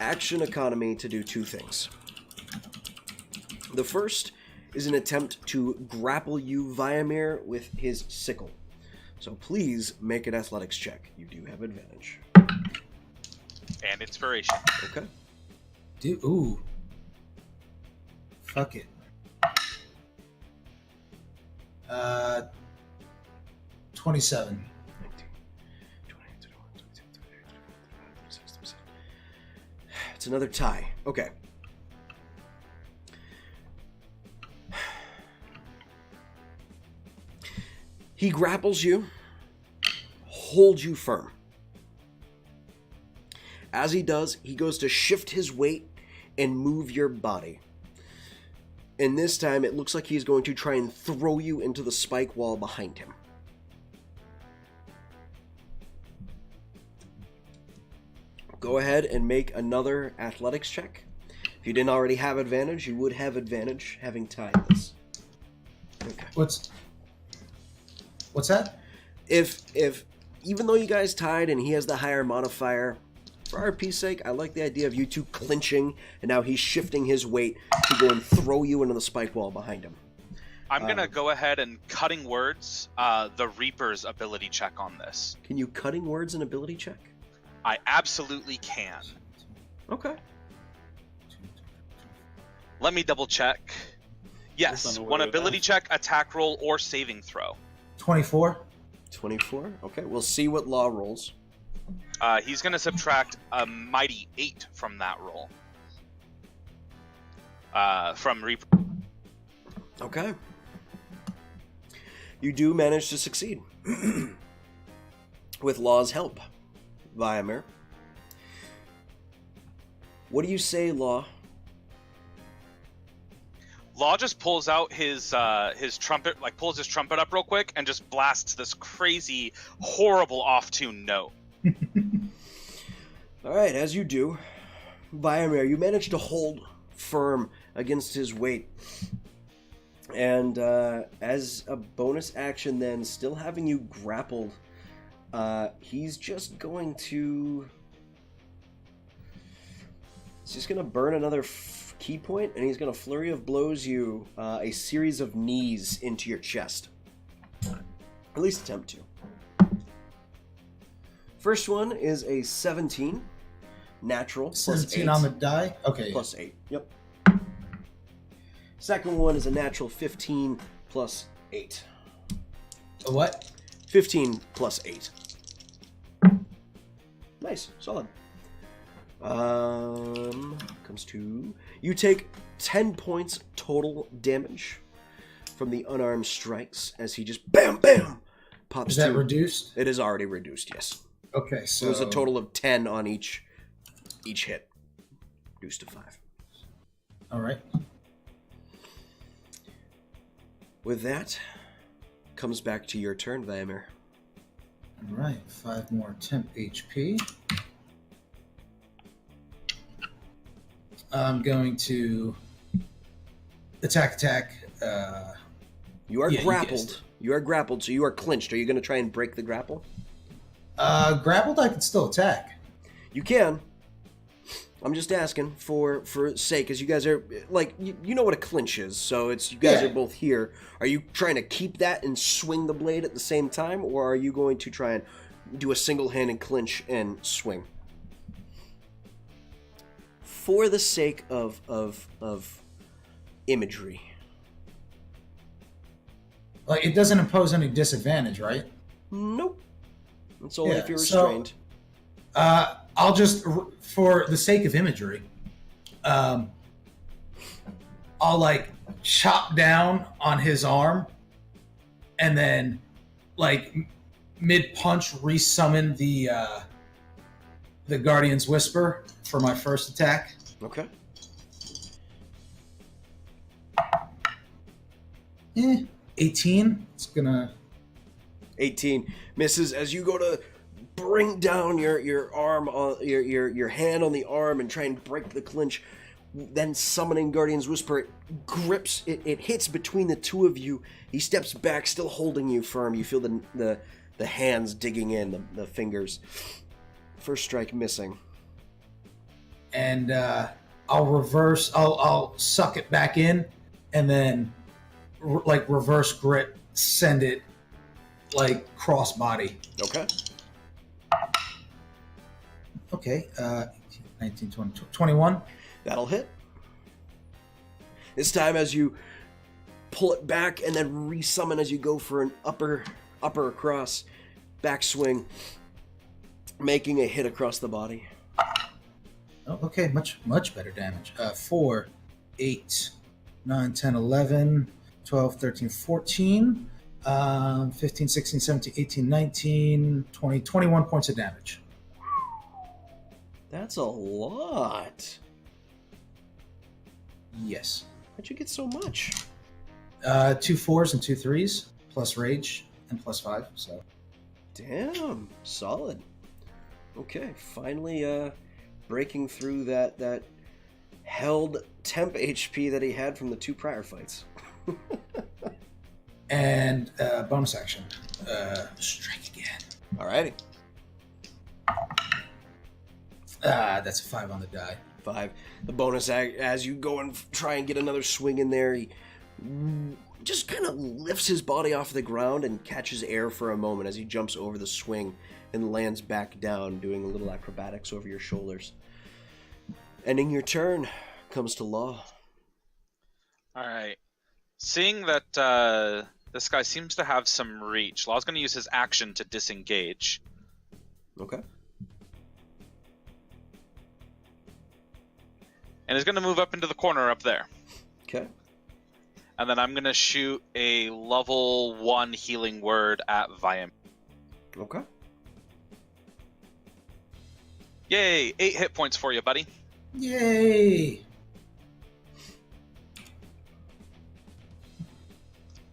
action economy to do two things. The first is an attempt to grapple you, Viamir, with his sickle. So please make an athletics check. You do have advantage. And inspiration. Okay. Dude, ooh. Fuck it. 27. 19, it's another tie. Okay. He grapples you, holds you firm. As he does, he goes to shift his weight and move your body. And this time, it looks like he's going to try and throw you into the spike wall behind him. Go ahead and make another athletics check. If you didn't already have advantage, you would have advantage having tied this. Okay. What's that? If even though you guys tied and he has the higher modifier, for RP's sake, I like the idea of you two clinching, and now he's shifting his weight to go and throw you into the spike wall behind him. I'm going to go ahead and cutting words the Reaper's ability check on this. Can you cutting words an ability check? I absolutely can. Okay. Let me double check. Yes, one ability check, attack roll, or saving throw. 24. 24? Okay, we'll see what Law rolls. He's going to subtract a mighty 8 from that roll. From Reaper. Okay. You do manage to succeed. With Law's help, Viamir. What do you say, Law? Law just pulls out his trumpet, like pulls his trumpet up real quick and just blasts this crazy, horrible off-tune note. Alright, as you do, Viamir, you manage to hold firm against his weight. And as a bonus action then, still having you grappled, he's just going to... He's just going to burn another key point, and he's going to flurry of blows you a series of knees into your chest. At least attempt to. First one is a 17, natural, plus 17 8. on the die? Okay. Plus 8, yep. Second one is a natural 15 plus 8. A what? 15 plus 8. Nice, solid. Comes to... You take 10 points total damage from the unarmed strikes as he just bam, bam, pops Is that to... reduced? It is already reduced, yes. Okay, so... So it was a total of 10 on each hit. Reduced to 5. All right. With that, comes back to your turn, Viamir. All right, 5 more temp HP. I'm going to attack. You are Yeah, you grappled. guessed You are grappled, so you are clinched. Are you going to try and break the grapple? Grappled, I can still attack. You can. I'm just asking for sake, because you guys are, like, you know what a clinch is, so it's you guys Yeah. are both here. Are you trying to keep that and swing the blade at the same time, or are you going to try and do a single-handed clinch and swing? For the sake of imagery. Like, it doesn't impose any disadvantage, right? Nope. It's only Yeah, if you're so- restrained. I'll just, for the sake of imagery, I'll like chop down on his arm, and then like mid punch resummon the Guardian's Whisper for my first attack. Okay. 18. It's gonna 18 misses as you go to bring down your arm on your hand on the arm and try and break the clinch. Then summoning Guardian's Whisper, it grips, it hits between the two of you. He steps back, still holding you firm. You feel the hands digging in, the fingers. First strike missing. And I'll suck it back in, and then like reverse grip, send it like cross body. Okay. Okay, 19, 20, 21. That'll hit. This time as you pull it back and then resummon as you go for an upper across, backswing, making a hit across the body. Oh, okay, much better damage. 4, 8, 9, 10, 11, 12, 13, 14, 15, 16, 17, 18, 19, 20, 21 points of damage. That's a lot. Yes. How'd you get so much? 2 4s and 2 3s, plus rage, and plus 5, so. Damn, solid. Okay, finally breaking through that held temp HP that he had from the 2 prior fights. And bonus action. Strike again. Alrighty. That's a 5 on the die. 5. The bonus as you go and try and get another swing in there, he just kind of lifts his body off the ground and catches air for a moment as he jumps over the swing and lands back down, doing a little acrobatics over your shoulders. Ending your turn comes to Law. All right. Seeing that this guy seems to have some reach, Law's going to use his action to disengage. Okay. And he's going to move up into the corner up there. Okay. And then I'm going to shoot a level 1 healing word at Viam. Okay. Yay! 8 hit points for you, buddy. Yay!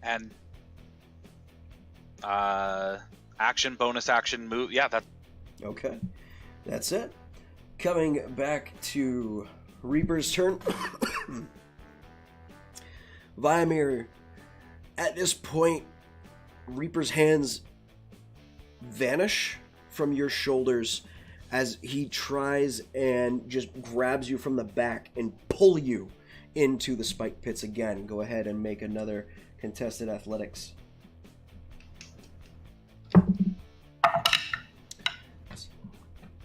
And action, bonus action, move. Yeah, that. Okay. That's it. Coming back to Reaper's turn. Viamir, at this point, Reaper's hands vanish from your shoulders as he tries and just grabs you from the back and pull you into the spike pits again. Go ahead and make another contested athletics.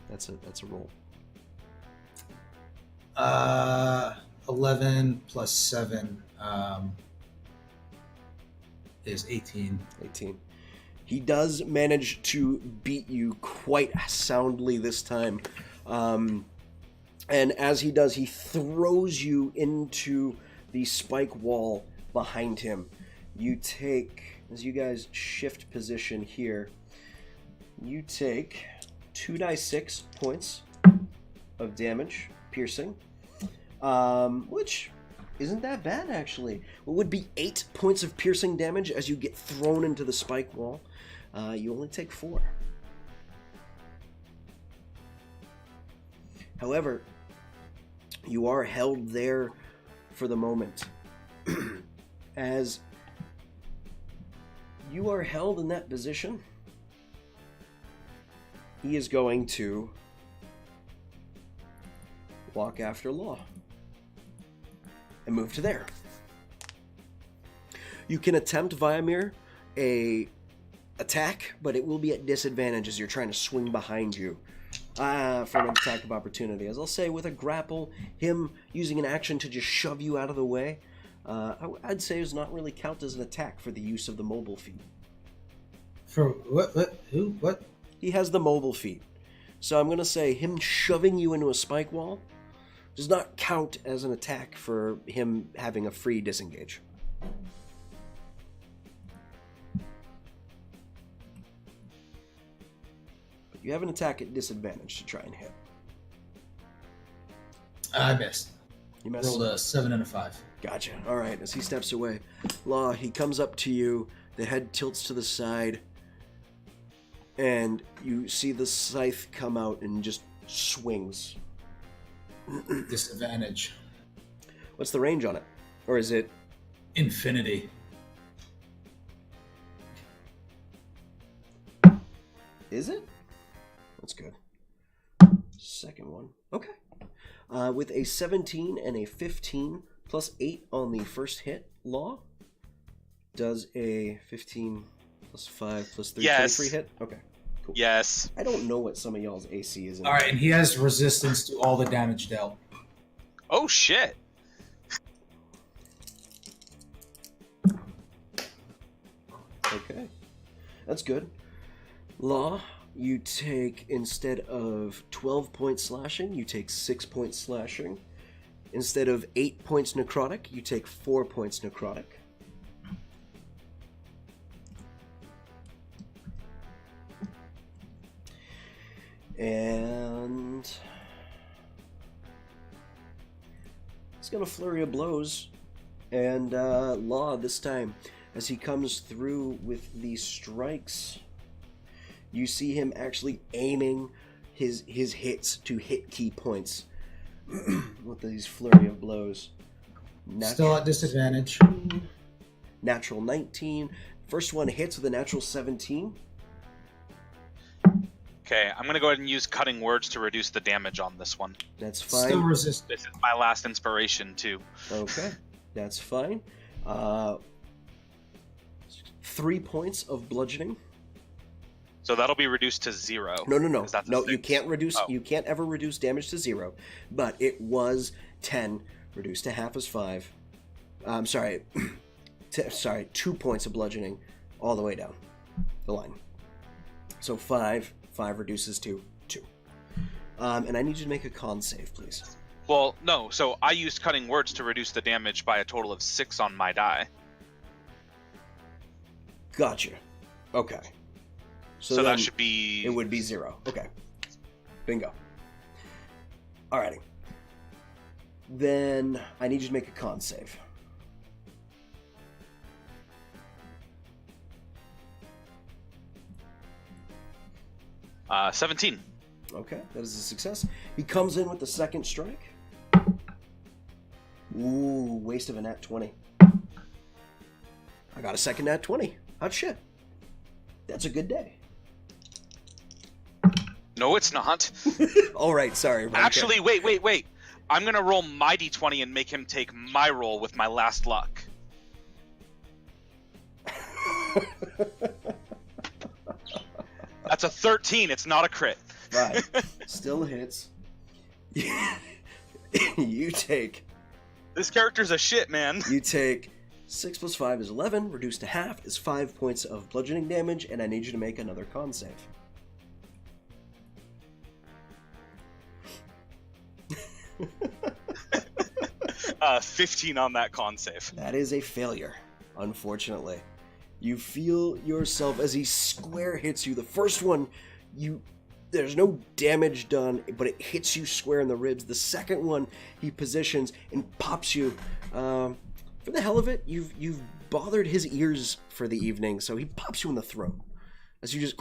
That's a roll. 11 plus 7 is 18. 18. He does manage to beat you quite soundly this time. And as he does, he throws you into the spike wall behind him. You take, as you guys shift position here, you take 2d6 points of damage, piercing, which isn't that bad, actually. It would be 8 points of piercing damage as you get thrown into the spike wall. You only take 4. However, you are held there for the moment. As you are held in that position, he is going to walk after Law and move to there. You can attempt, Viamir, a attack, but it will be at disadvantage as you're trying to swing behind you for an attack of opportunity. As I'll say, with a grapple, him using an action to just shove you out of the way, I'd say does not really count as an attack for the use of the mobile feat. For what? Who? What? He has the mobile feat. So I'm going to say him shoving you into a spike wall does not count as an attack for him having a free disengage. But you have an attack at disadvantage to try and hit. I missed. You missed. Rolled a 7 and a 5. Gotcha. All right, as he steps away, Law, he comes up to you, the head tilts to the side, and you see the scythe come out and just swings. Disadvantage. What's the range on it? Or is it... Infinity. Is it? That's good. Second one. Okay. With a 17 and a 15 plus 8 on the first hit, Law does a 15 plus 5 plus 3, Yes. 23 hit? Okay, cool. Yes. I don't know what some of y'all's AC is. All right, and he has resistance to all the damage dealt. Oh shit. Okay. That's good. Law, you take, instead of 12 points slashing, you take 6 points slashing. Instead of 8 points necrotic, you take 4 points necrotic. And he's gonna flurry of blows. And Law, this time, as he comes through with these strikes, you see him actually aiming his hits to hit key points with these flurry of blows. Still at disadvantage. Natural 19. First one hits with a natural 17. Okay, I'm gonna go ahead and use cutting words to reduce the damage on this one. That's fine. Still resist. This is my last inspiration too. Okay, that's fine. 3 points of bludgeoning. So that'll be reduced to 0. No. 'cause that's a No, 6. you can't reduce. Oh. You can't ever reduce damage to 0. But it was 10, reduced to half is 5. I'm sorry. Sorry, 2 points of bludgeoning, all the way down the line. So 5 reduces to 2. And I need you to make a con save, please. Well, no. So I used cutting words to reduce the damage by a total of 6 on my die. Gotcha. Okay. So then that should be. It would be 0. Okay. Bingo. Alrighty. Then I need you to make a con save. Uh, 17. Okay, that is a success. He comes in with the second strike. Ooh, waste of a nat 20. I got a second nat 20. Hot shit. That's a good day. No, it's not. All right, sorry. Ronka. Actually, wait. I'm gonna roll my d20 and make him take my roll with my last luck. That's a 13. It's not a crit. Right. Still hits. You take This character's a shit, man. 6 plus 5 is 11, reduced to half is 5 points of bludgeoning damage, and I need you to make another con save. 15 on that con save. That is a failure, unfortunately. You feel yourself as he square hits you. The first one, there's no damage done, but it hits you square in the ribs. The second one, he positions and pops you. For the hell of it, you've bothered his ears for the evening, so he pops you in the throat. As you just...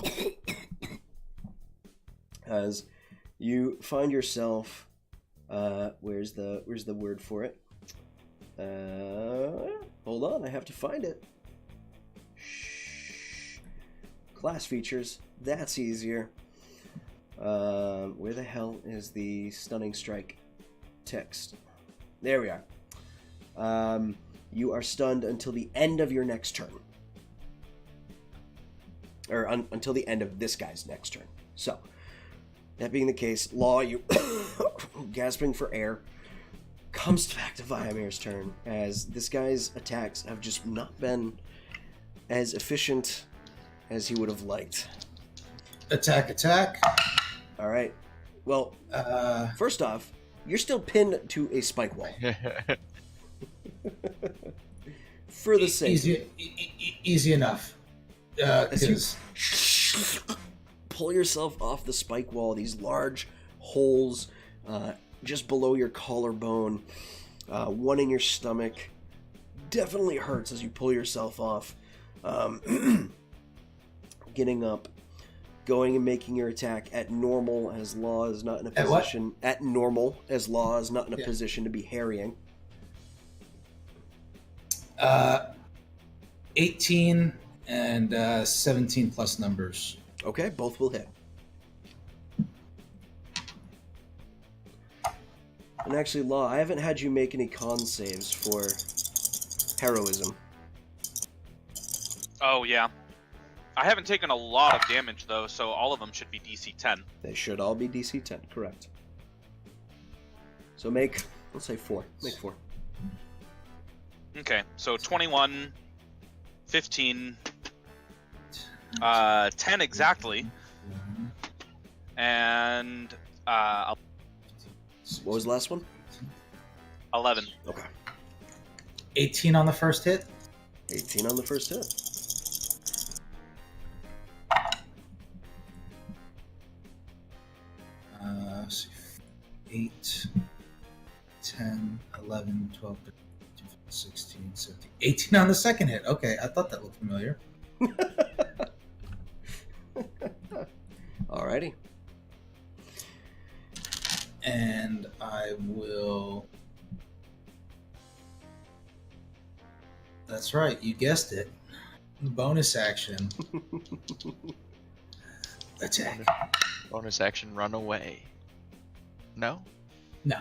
as you find yourself... where's the word for it? Hold on, I have to find it. Shh. Class features, that's easier. Where the hell is the stunning strike text? There we are. You are stunned until the end of your next turn. Or until the end of this guy's next turn. So, that being the case, Law, you gasping for air, comes back to Viamir's turn, as this guy's attacks have just not been as efficient as he would have liked. Attack. All right. Well, first off, you're still pinned to a spike wall. For the sake. Easy enough. As you 'Cause pull yourself off the spike wall, these large holes just below your collarbone, one in your stomach, definitely hurts as you pull yourself off. Getting up, going and making your attack at normal, as Law is not in a position at normal, as Law is not in a position to be harrying. 18 and 17 plus numbers. Okay, both will hit. And actually, Law, I haven't had you make any con saves for heroism. Oh, yeah. I haven't taken a lot of damage, though, so all of them should be DC 10. They should all be DC 10, correct. So make, let's say 4. Make 4. Okay, so 21, 15, 10 exactly, and What was the last one? 11. Okay. 18 on the first hit. 18 on the first hit. Let's see. 8, 10, 11, 12, 13, 14, 16, 17, 18 on the second hit. Okay, I thought that looked familiar. Alrighty. And I will... That's right, you guessed it. Bonus action. Attack. Bonus action, run away. No? No.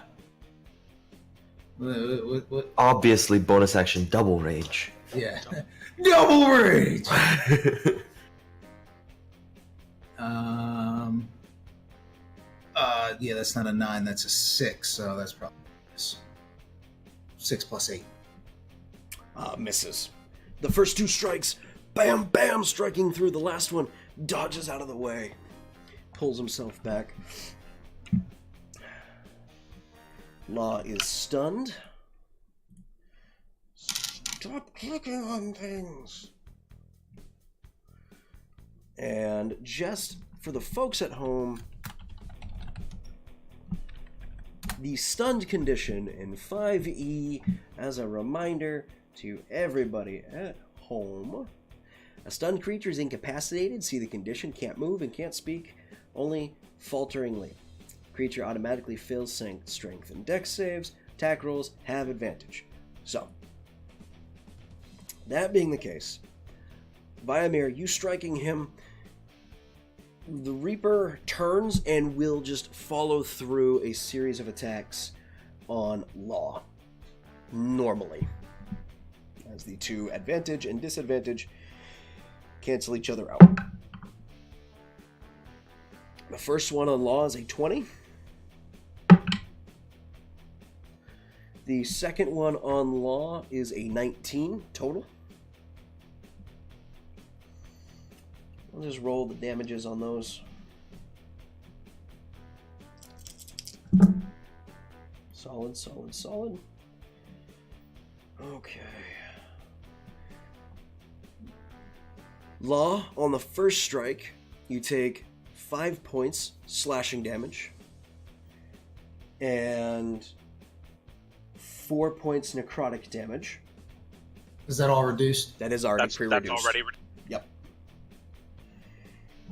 What? Obviously, bonus action, double rage. Yeah. Double rage! Yeah, that's not a 9, that's a 6, so that's probably 6 plus 8. Misses. The first 2 strikes, bam, bam, striking through. The last one dodges out of the way. Pulls himself back. Law is stunned. Stop clicking on things. And just for the folks at home, the stunned condition in 5e, as a reminder to everybody at home. A stunned creature is incapacitated, see the condition, can't move and can't speak, only falteringly. Creature automatically fails strength and dex saves, attack rolls have advantage. So, that being the case, Viamir, you striking him, the Reaper turns and will just follow through a series of attacks on Law. Normally. As the 2 advantage and disadvantage cancel each other out. The first one on Law is a 20. The second one on Law is a 19 total. I'll just roll the damages on those. Solid, solid, solid. Okay. Law, on the first strike, you take 5 points slashing damage and 4 points necrotic damage. Is that all reduced? That is already That's pre-reduced. already Yep.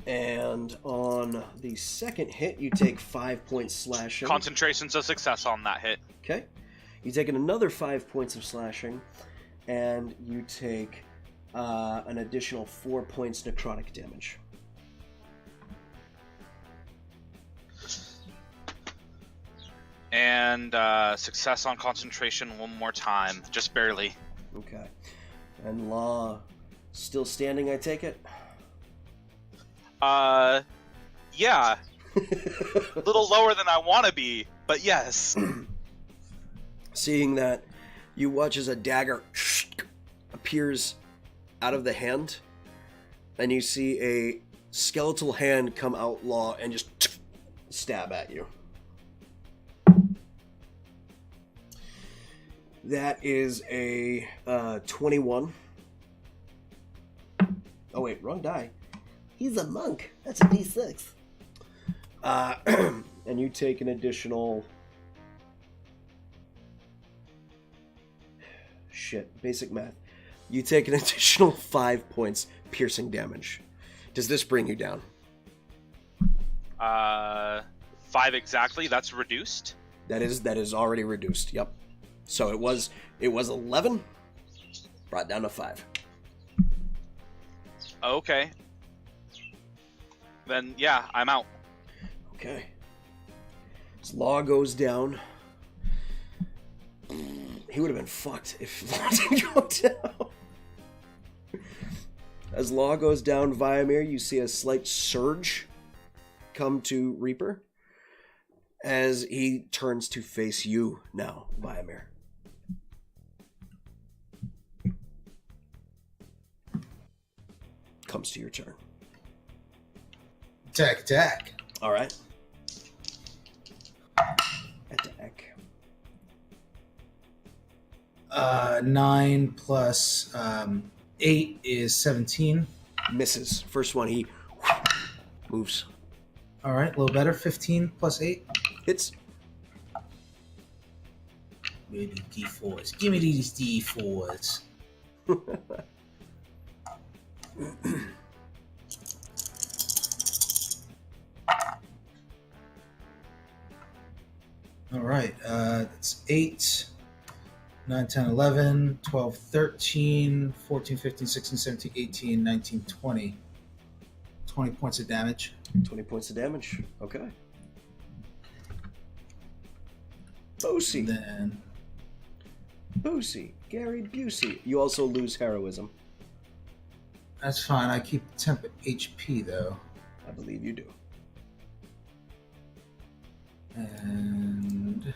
And on the second hit, you take 5 points slashing. concentrations of success on that hit. Okay. You take another 5 points of slashing, and you take an additional 4 points necrotic damage. And success on concentration one more time, just barely. Okay. And Law still standing, I take it? Yeah. A little lower than I want to be, but yes. Seeing that, you watch as a dagger appears out of the hand, and you see a skeletal hand come out, Law, and just stab at you. That is a 21. Oh wait, wrong die. He's a monk. That's a D6. And you take an additional... Shit, basic math. You take an additional 5 points piercing damage. Does this bring you down? 5 exactly. That's reduced. That is already reduced. Yep. So it was 11, brought down to 5. Okay. Then yeah, I'm out. Okay. His law goes down. He would have been fucked if Law didn't go down. As Law goes down, Viamir, you see a slight surge come to Reaper as he turns to face you now, Viamir. Comes to your turn. Attack. All right. Attack. 9 plus 8 is 17. Misses. First one, he moves. All right, a little better. 15 plus 8. Hits. Give me these D4s. Give me these D4s. All right, it's 8, 9, 10, 11, 12, 13, 14, 15, 16, 17, 18, 19, 20. 20 points of damage. 20 points of damage. Okay. Busey. Then Busey. Gary Busey. You also lose heroism. that's fine. I keep temp HP though. I believe you do. And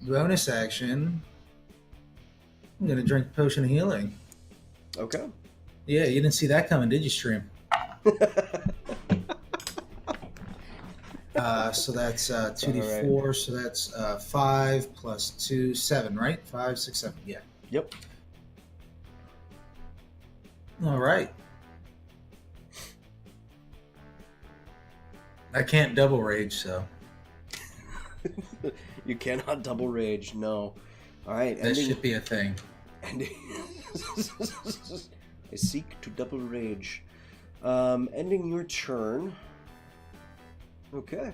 bonus action. I'm gonna drink potion of healing. Okay. Yeah, you didn't see that coming, did you, stream? So that's 2d4, right. so that's 5 plus 2, 7, right? 5, 6, 7, yeah. Yep. All right. I can't double rage, so You cannot double rage, no. Alright, that should be a thing. ending. I seek to double rage. Ending your turn. Okay.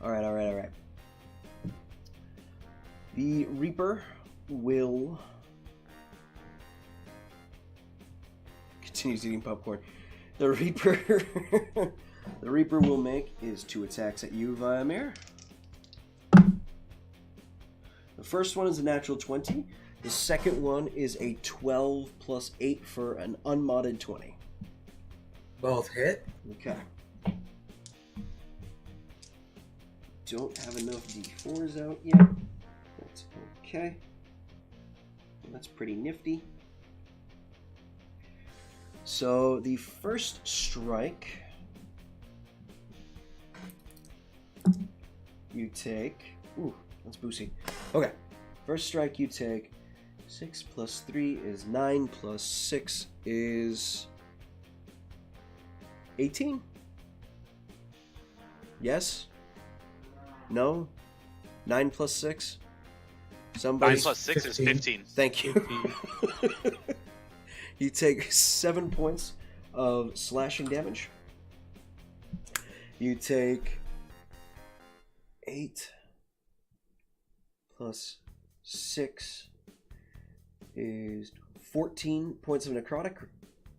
Alright. The Reaper will... continues eating popcorn. The Reaper will make is 2 attacks at you, Viamir. The first one is a natural 20. The second one is a 12 plus 8 for an unmodded 20. Both hit. Okay. Don't have enough D4s out yet. That's okay. That's pretty nifty. So the first strike, you take... Ooh, that's boosy. Okay, first strike you take 6 plus 3 is 9 plus 6 is 18? Yes? No? 9 plus 6? Somebody... 9 plus 6 is 15. Thank you. You take 7 points of slashing damage. You take 8 plus 6 is 14 points of necrotic,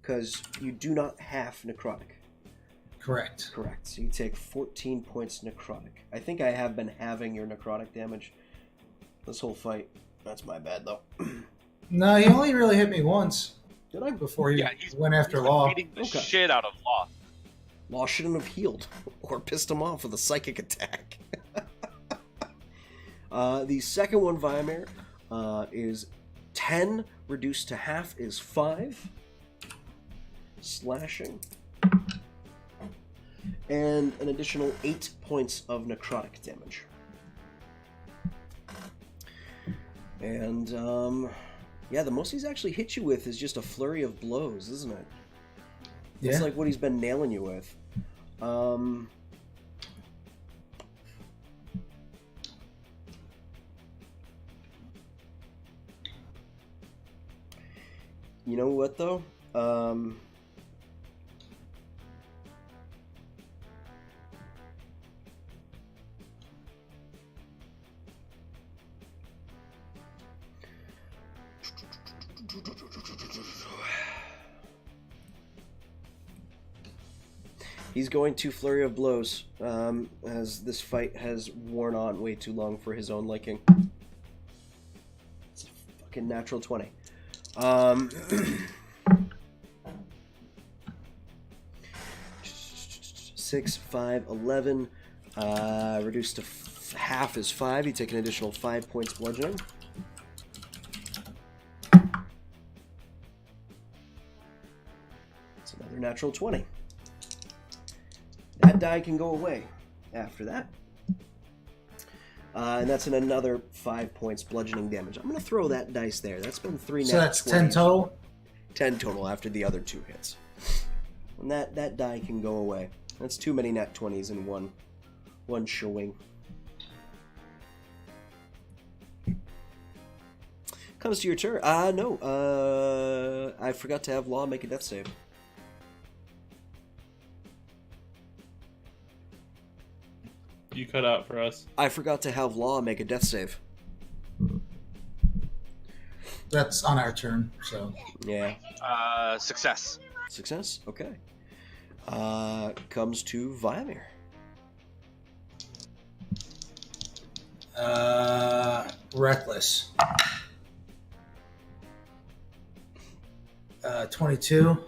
because you do not half necrotic. Correct. Correct. So you take 14 points necrotic. I think I have been halving your necrotic damage this whole fight. That's my bad, though. No, he only really hit me once Did I? before he He's went after Law. beating the Okay. shit out of Law. Law shouldn't have healed or pissed him off with a psychic attack. The second one, Viamir, is 10 reduced to half is 5. Slashing. And an additional 8 points of necrotic damage. And, yeah, the most he's actually hit you with is just a flurry of blows, isn't it? Yeah. It's like what he's been nailing you with. You know what, though? He's going to flurry of blows, as this fight has worn on way too long for his own liking. It's a fucking natural 20. 6, 5, 11. Reduced to half is 5. You take an additional 5 points bludgeoning. It's another natural 20. That die can go away after that. And that's in another 5 points bludgeoning damage. I'm going to throw that dice there. That's been 3 So nat that's 20s. 10 total? 10 total after the other 2 hits. And that die can go away. That's too many nat 20s in one showing. Comes to your turn. No. I forgot to have Law make a death save. You cut out for us. I forgot to have Law make a death save. That's on our turn, so. Yeah. Success. Success? Okay. Comes to Viamir. Reckless. 22.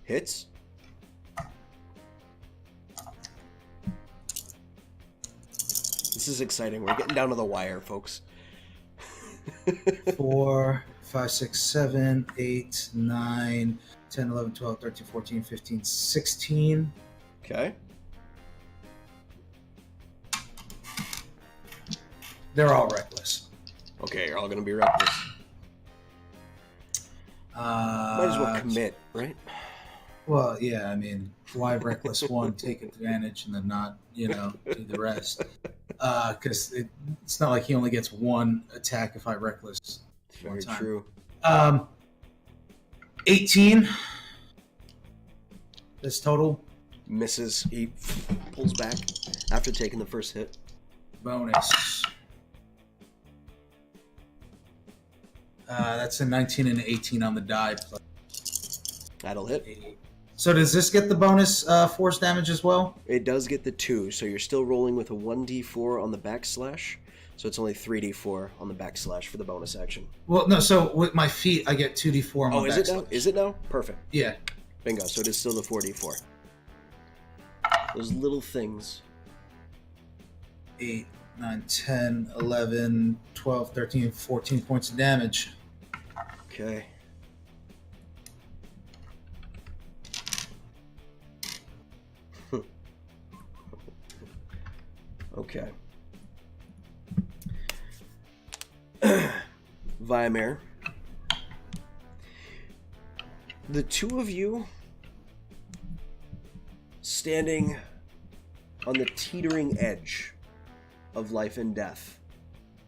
Hits. This is exciting. We're getting down to the wire, folks. 4, 5, 6, 7, 8, 9, 10, 11, 12, 13, 14, 15, 16. Okay. They're all reckless. Okay, you're all going to be reckless. Might as well commit, right? Well, yeah, I mean, why reckless one, take advantage, and then not, do the rest? Because it's not like he only gets one attack if I reckless. It's very time. true. 18. This total. Misses. He pulls back after taking the first hit. Bonus. That's a 19 and an 18 on the die. That'll hit. So does this get the bonus force damage as well? It does get the 2, so you're still rolling with a 1d4 on the backslash. So it's only 3d4 on the backslash for the bonus action. Well, no. So with my feet, I get 2d4 on my is backslash. it now? Is it now? Perfect. Yeah. Bingo. So it is still the 4d4. Those little things. 8, 9, 10, 11, 12, 13, 14 points of damage. Okay. Okay. Viamir. The two of you standing on the teetering edge of life and death,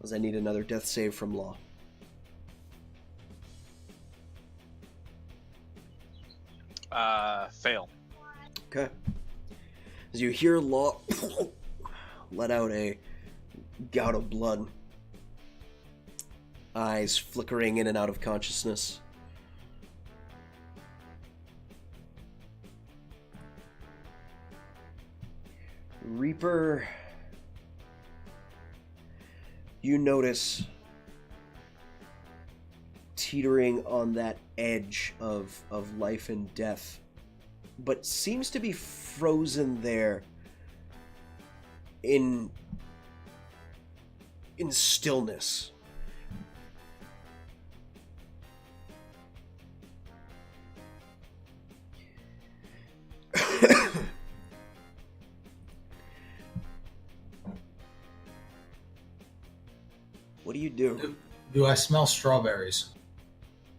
as I need another death save from Law. Fail. Okay. As you hear Law let out a gout of blood, eyes flickering in and out of consciousness. Reaper, you notice teetering on that edge of life and death, but seems to be frozen there in stillness. What do you do? Do I smell strawberries?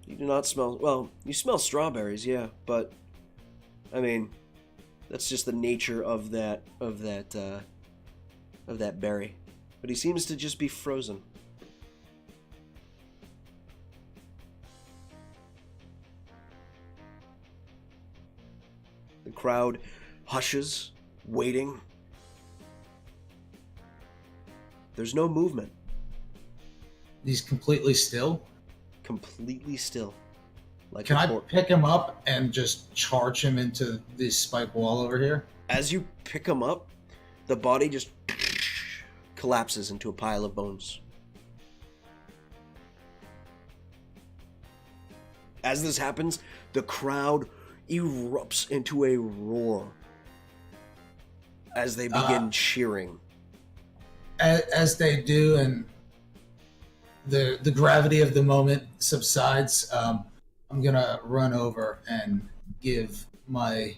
You do not smell. Well, you smell strawberries, yeah, but I mean, that's just the nature of that berry. But he seems to just be frozen. The crowd hushes, waiting. There's no movement. He's completely still. Completely still. Like Can a I corpse. pick him up and just charge him into this spike wall over here? As you pick him up, the body just collapses into a pile of bones. As this happens, the crowd erupts into a roar as they begin cheering. As they do, and the gravity of the moment subsides, I'm gonna run over and give my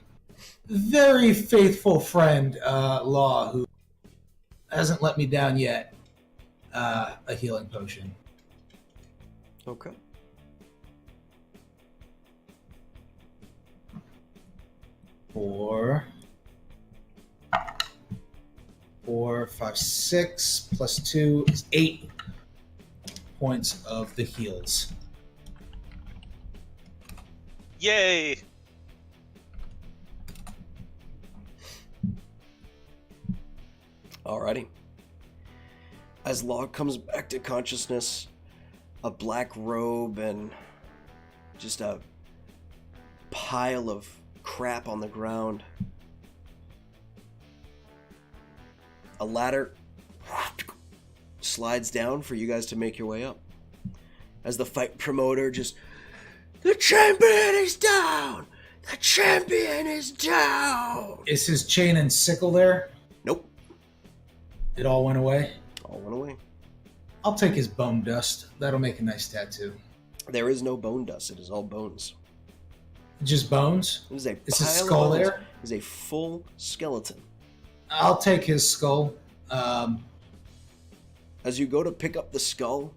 very faithful friend Law, who hasn't let me down yet, a healing potion. Okay. Four, 5, 6 plus 2 is 8 points of the heals. Yay! Alrighty. As Log comes back to consciousness, a black robe and just a pile of crap on the ground. A ladder slides down for you guys to make your way up. As the fight promoter just, the champion is down! The champion is down! Is his chain and sickle there? Nope. It all went away? All went away. I'll take his bone dust. That'll make a nice tattoo. There is no bone dust. It is all bones. Just bones? It is a Is his pile of skull bones. there? It is a full skeleton. I'll take his skull. As you go to pick up the skull,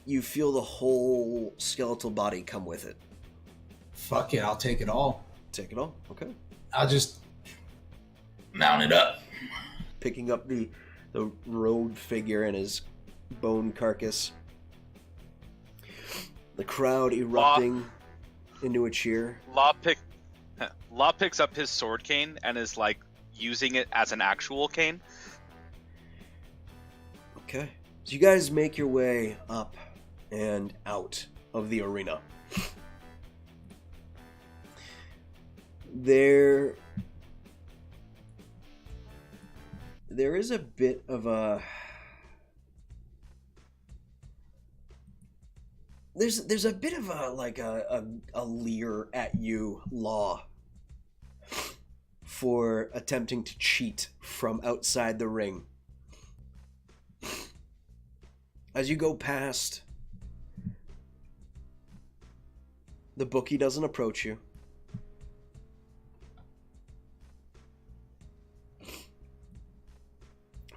you feel the whole skeletal body come with it. Fuck it, I'll take it all. Take it all. Okay. I'll just mount it up. Picking up the robed figure and his bone carcass. The crowd erupting into a cheer. Law picks up his sword cane and is like using it as an actual cane. Okay. So you guys make your way up and out of the arena. There is a bit of a there's a bit of a leer at you, Law, for attempting to cheat from outside the ring. As you go past, the bookie doesn't approach you.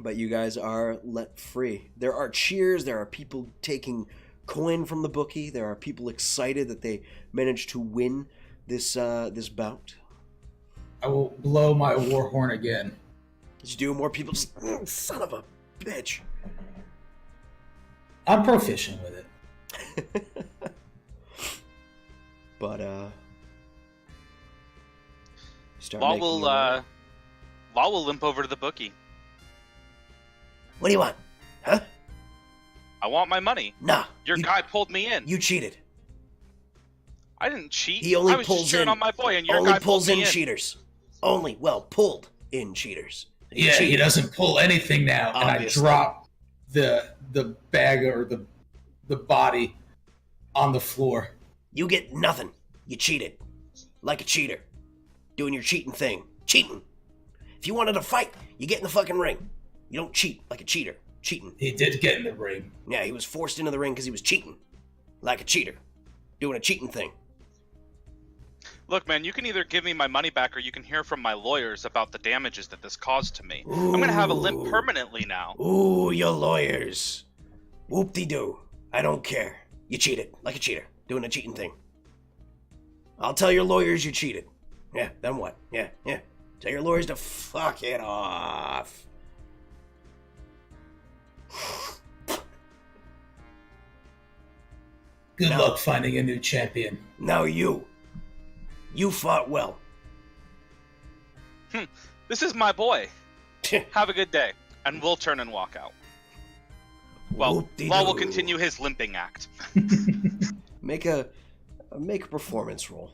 But you guys are let free. There are cheers, there are people taking coin from the bookie, there are people excited that they managed to win this bout. I will blow my war horn again. Did you do more people just, son of a bitch. I'm proficient with it. But start Law making will your way. Law will limp over to the bookie. What do you want? Huh? I want my money. Nah. Your guy pulled me in. You cheated. I didn't cheat. He only I was pulls just cheering in on my boy, and your only guy pulls pulled me in cheaters. Only pulled in cheaters. You Yeah, he cheated. doesn't pull anything now. And I Obviously. drop the bag or the body on the floor. You get nothing. You cheated. Like a cheater. Doing your cheating thing. Cheating. If you wanted to fight, you get in the fucking ring. You don't cheat like a cheater. Cheating. He did get in the ring. Yeah, he was forced into the ring because he was cheating. Like a cheater. Doing a cheating thing. Look, man, you can either give me my money back or you can hear from my lawyers about the damages that this caused to me. I'm gonna have a limp Ooh. permanently now. Ooh, your lawyers. Whoop-de-doo. I don't care. You cheated, like a cheater, doing a cheating thing. I'll tell your lawyers you cheated. Yeah, then what? Yeah. Tell your lawyers to fuck it off. Good No. luck finding a new champion. Now you. You fought well. This is my boy. Have a good day. And we'll turn and walk out. Well, Whoop-de-doo. Law will continue his limping act. Make a performance roll.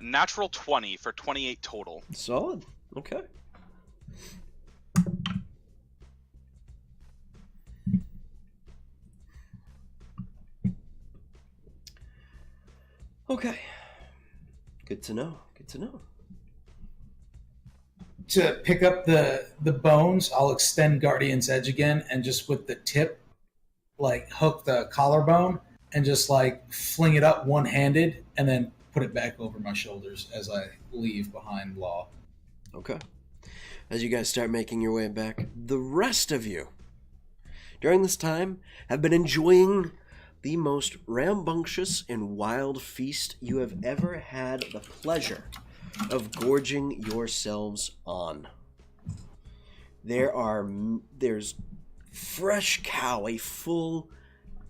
Natural 20 for 28 total. Solid. Okay. Okay. Good to know. To pick up the bones, I'll extend Guardian's Edge again and just with the tip, like hook the collarbone and just like fling it up one-handed and then put it back over my shoulders as I leave behind Law. Okay. As you guys start making your way back, the rest of you, during this time, have been enjoying the most rambunctious and wild feast you have ever had the pleasure of gorging yourselves on. There's fresh cow, a full,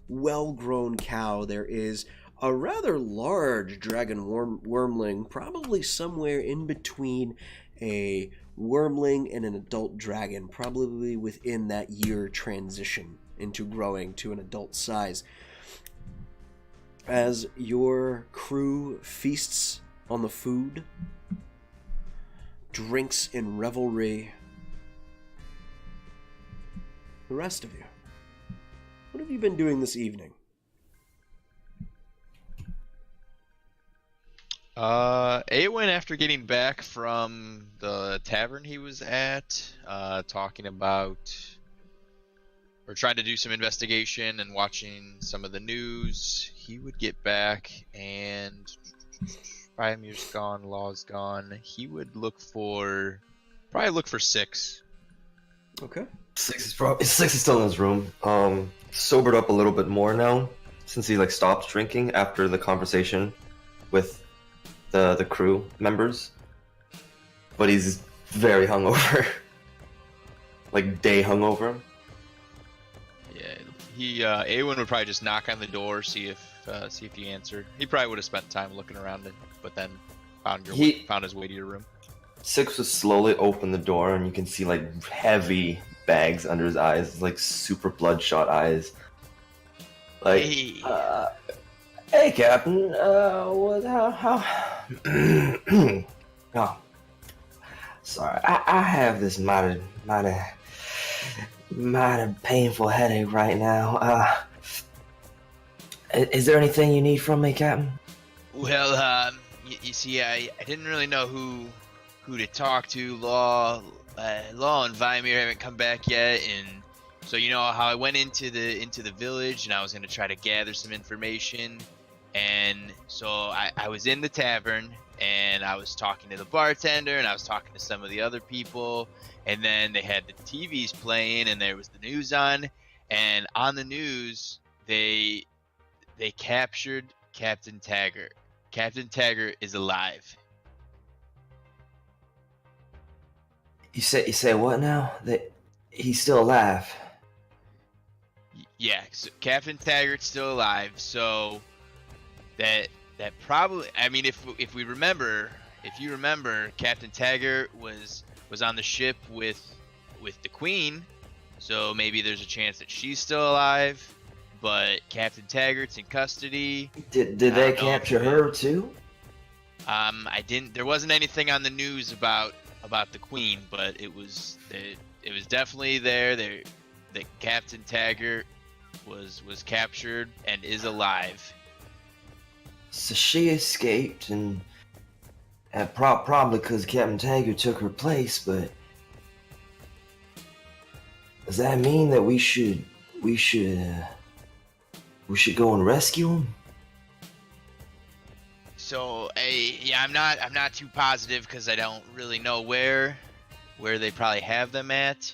well-grown cow. There is a rather large dragon wormling, probably somewhere in between a wormling and an adult dragon, probably within that year transition into growing to an adult size. As your crew feasts on the food, drinks in revelry, the rest of you, what have you been doing this evening? Awen, after getting back from the tavern he was at, talking about, or trying to do some investigation and watching some of the news, he would get back and Viomir's gone, Law's gone. He would probably look for Six. Okay. Six is still in his room. Sobered up a little bit more now since he stopped drinking after the conversation with the crew members. But he's very hungover. Day hungover. Yeah, Awen would probably just knock on the door, see if he answered. He probably would have spent time looking around it, but then found his way to your room. Six would slowly open the door, and you can see heavy bags under his eyes, super bloodshot eyes. Hey. Hey, Captain. How? Oh, sorry. I have this mighty painful headache right now. Is there anything you need from me, Captain? Well, you see, I didn't really know who to talk to. Law and Vimir haven't come back yet, and so you know how I went into the village, and I was gonna try to gather some information, and so I was in the tavern, and I was talking to the bartender, and I was talking to some of the other people, and then they had the TVs playing, and there was the news on, and on the news they captured Captain Taggart. Captain Taggart is alive. You say what now? That he's still alive? Yeah, so Captain Taggart's still alive. So that probably, I mean, if you remember, Captain Taggart was on the ship with the Queen. So maybe there's a chance that she's still alive. But Captain Taggart's in custody. Did they capture her too? I didn't. There wasn't anything on the news about the Queen, but it was definitely there. That Captain Taggart was captured and is alive. So she escaped, and probably because Captain Taggart took her place. But does that mean that we should go and rescue him? So, yeah, I'm not too positive because I don't really know where they probably have them at,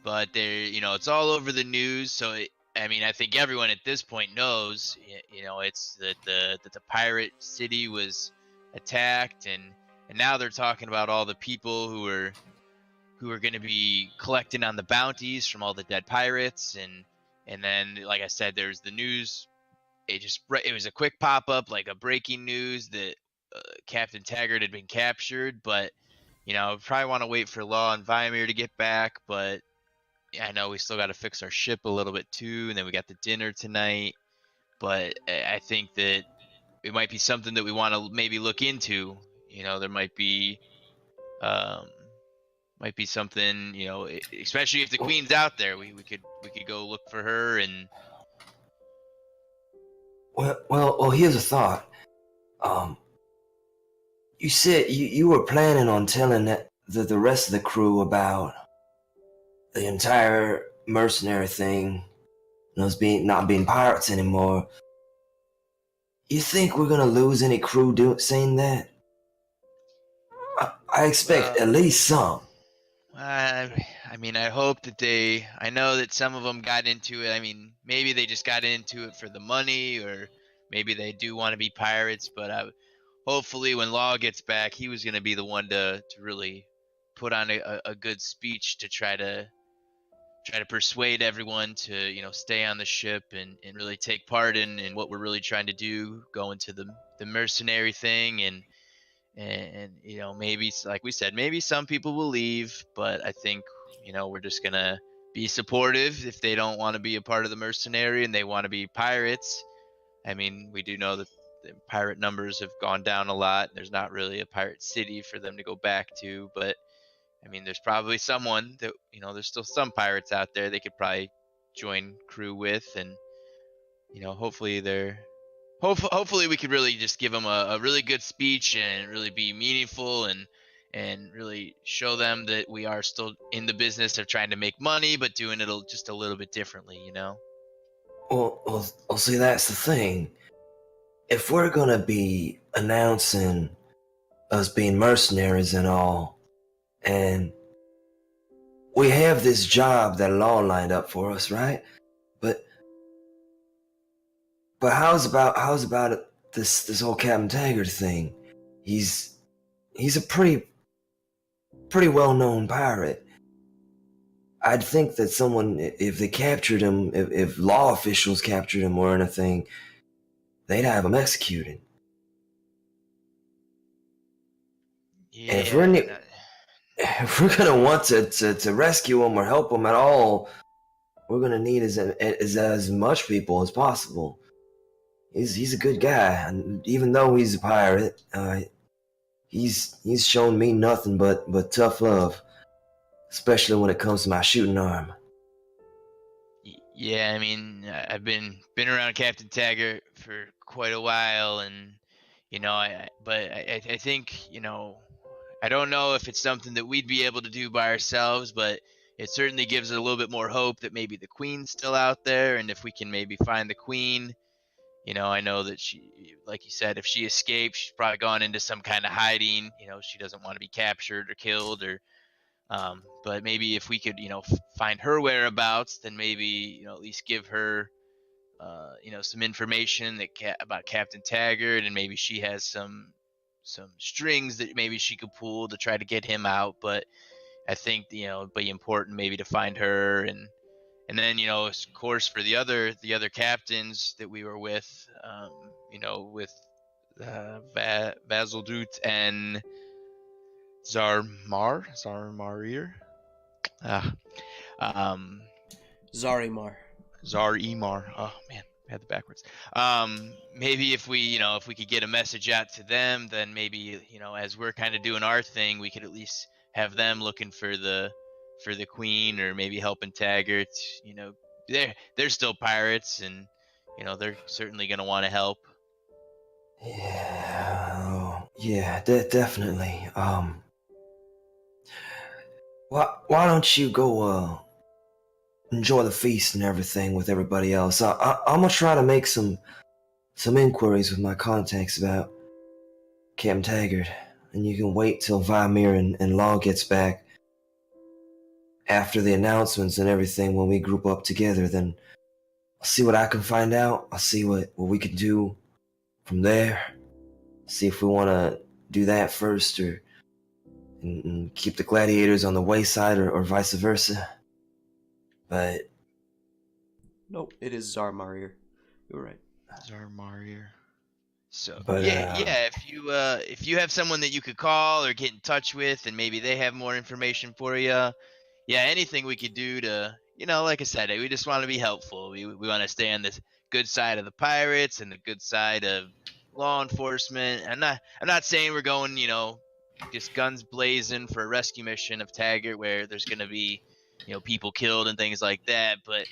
but they're, it's all over the news. So, I mean, I think everyone at this point knows, it's that the pirate city was attacked, and now they're talking about all the people who are going to be collecting on the bounties from all the dead pirates, and then, like I said, there's the news. It was a quick pop up, like a breaking news that Captain Taggart had been captured, but probably want to wait for Law and Vimir to get back. But yeah, I know we still got to fix our ship a little bit too, and then we got the dinner tonight. But I think that it might be something that we want to maybe look into. There might be something, especially if the queen's out there, we could go look for her. And Well, here's a thought. You said you were planning on telling the rest of the crew about the entire mercenary thing, and us not being pirates anymore. You think we're gonna lose any crew saying that? I expect at least some. I mean, I hope that I know that some of them got into it. I mean, maybe they just got into it for the money, or maybe they do want to be pirates. But hopefully, when Law gets back, he was going to be the one to really put on a good speech to try to persuade everyone to stay on the ship and really take part in what we're really trying to do, go into the mercenary thing. And maybe, like we said, maybe some people will leave, but I think we're just gonna be supportive if they don't want to be a part of the mercenary and they want to be pirates. I mean, we do know that the pirate numbers have gone down a lot. There's not really a pirate city for them to go back to, but I mean, there's probably someone that there's still some pirates out there they could probably join crew with. And hopefully hopefully we could really just give them a really good speech and really be meaningful and really show them that we are still in the business of trying to make money, but doing it just a little bit differently. Well, see, that's the thing. If we're gonna be announcing us being mercenaries and all, and we have this job that Law lined up for us, right? But how's about this whole Captain Taggart thing? He's a pretty well known pirate. I'd think that someone, if they captured him, if law officials captured him or anything, they'd have him executed. Yeah. And if we're gonna want to rescue him or help him at all, we're gonna need as much people as possible. He's a good guy, and even though he's a pirate, he's shown me nothing but tough love, especially when it comes to my shooting arm. Yeah, I mean, I've been around Captain Taggart for quite a while, and I think I don't know if it's something that we'd be able to do by ourselves, but it certainly gives it a little bit more hope that maybe the queen's still out there, and if we can maybe find the queen. I know that she, like you said, if she escaped, she's probably gone into some kind of hiding. She doesn't want to be captured or killed, or but maybe if we could, find her whereabouts, then maybe, at least give her, some information about Captain Taggart, and maybe she has some strings that maybe she could pull to try to get him out. But I think, it'd be important maybe to find her, and then, of course, for the other captains that we were with, with Vaseldut and Zarmarir. Zarimar. Zarimar. Oh man, I had the backwards. Maybe if we could get a message out to them, then maybe, as we're kind of doing our thing, we could at least have them looking for the queen, or maybe helping Taggart. They're still pirates, and they're certainly gonna want to help. Yeah, definitely. Why don't you go enjoy the feast and everything with everybody else? I'm gonna try to make some inquiries with my contacts about Cam Taggart, and you can wait till Vimir and Law gets back. After the announcements and everything, when we group up together, then I'll see what I can find out. I'll see what we can do from there. See if we want to do that first and keep the gladiators on the wayside or vice versa. But Nope, it is Zarmarier. You're right. Zarmarier. So But, yeah. If you have someone that you could call or get in touch with, and maybe they have more information for you, yeah, anything we could do to, like I said, we just want to be helpful. We want to stay on this good side of the pirates and the good side of law enforcement. I'm not saying we're going, just guns blazing for a rescue mission of Taggart where there's going to be, people killed and things like that. But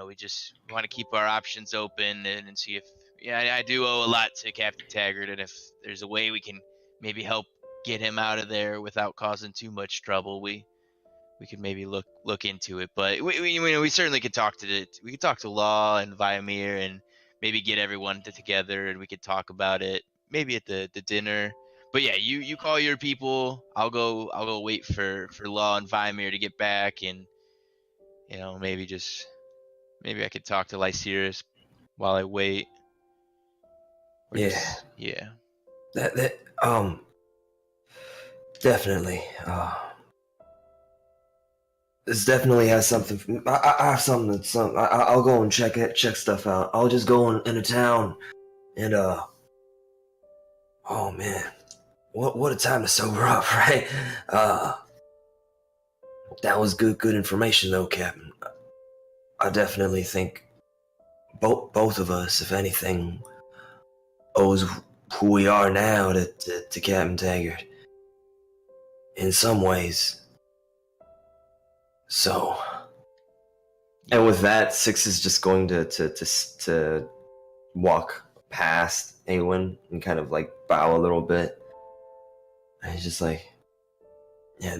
we just want to keep our options open and see if, I do owe a lot to Captain Taggart, and if there's a way we can maybe help get him out of there without causing too much trouble, we could maybe look into it. But we certainly could talk to Law and Viamir and maybe get everyone together, and we could talk about it maybe at the dinner. But yeah, you call your people. I'll go wait for Law and Viamir to get back, and maybe I could talk to Lysiris while I wait. Or yeah, yeah. that definitely. This definitely has something. I have something. I'll go and check stuff out. I'll just go into town, and oh man, what a time to sober up, right? That was good information though, Captain. I definitely think both of us, if anything, owes who we are now to Captain Taggart. In some ways. So, and with that, Six is just going to walk past Awen and kind of like bow a little bit. And he's just like, yeah,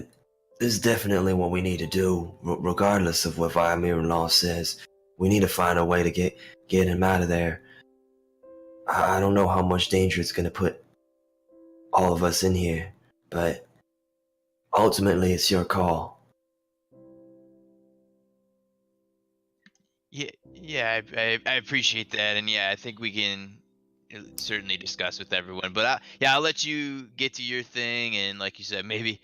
this is definitely what we need to do, regardless of what Viamir and Law says. We need to find a way to get him out of there. I don't know how much danger it's going to put all of us in here, but ultimately it's your call. Yeah, I appreciate that, and yeah, I think we can certainly discuss with everyone. But I'll let you get to your thing, and like you said, maybe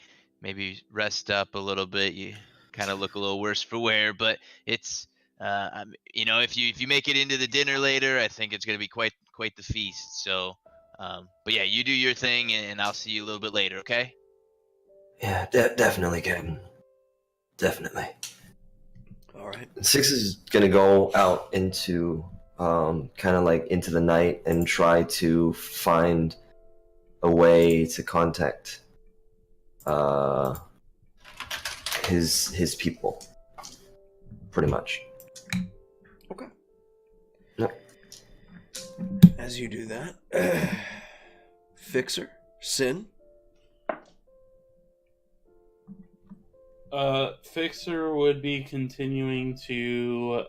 rest up a little bit. You kind of look a little worse for wear, but it's if you make it into the dinner later, I think it's gonna be quite the feast. So, but yeah, you do your thing, and I'll see you a little bit later. Okay? Yeah, definitely, Captain. Definitely. All right. Six is gonna go out into kind of like into the night and try to find a way to contact his people, pretty much. Okay. Yep. As you do that, Fixer, Sin. Fixer would be continuing to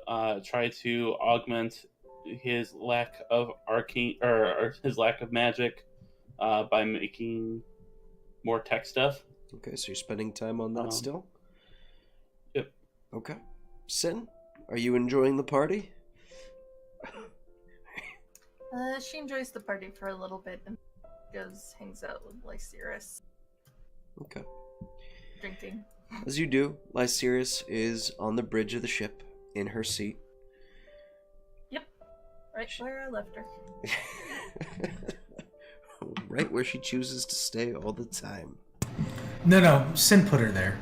try to augment his lack of arcane or his lack of magic by making more tech stuff. Okay, so you're spending time on that still? Yep. Okay. Sin, are you enjoying the party? She enjoys the party for a little bit and hangs out with Lysiris. Okay. Drinking. As you do, Lysiris is on the bridge of the ship, in her seat. Yep. Right where I left her. Right where she chooses to stay all the time. No, Sin put her there.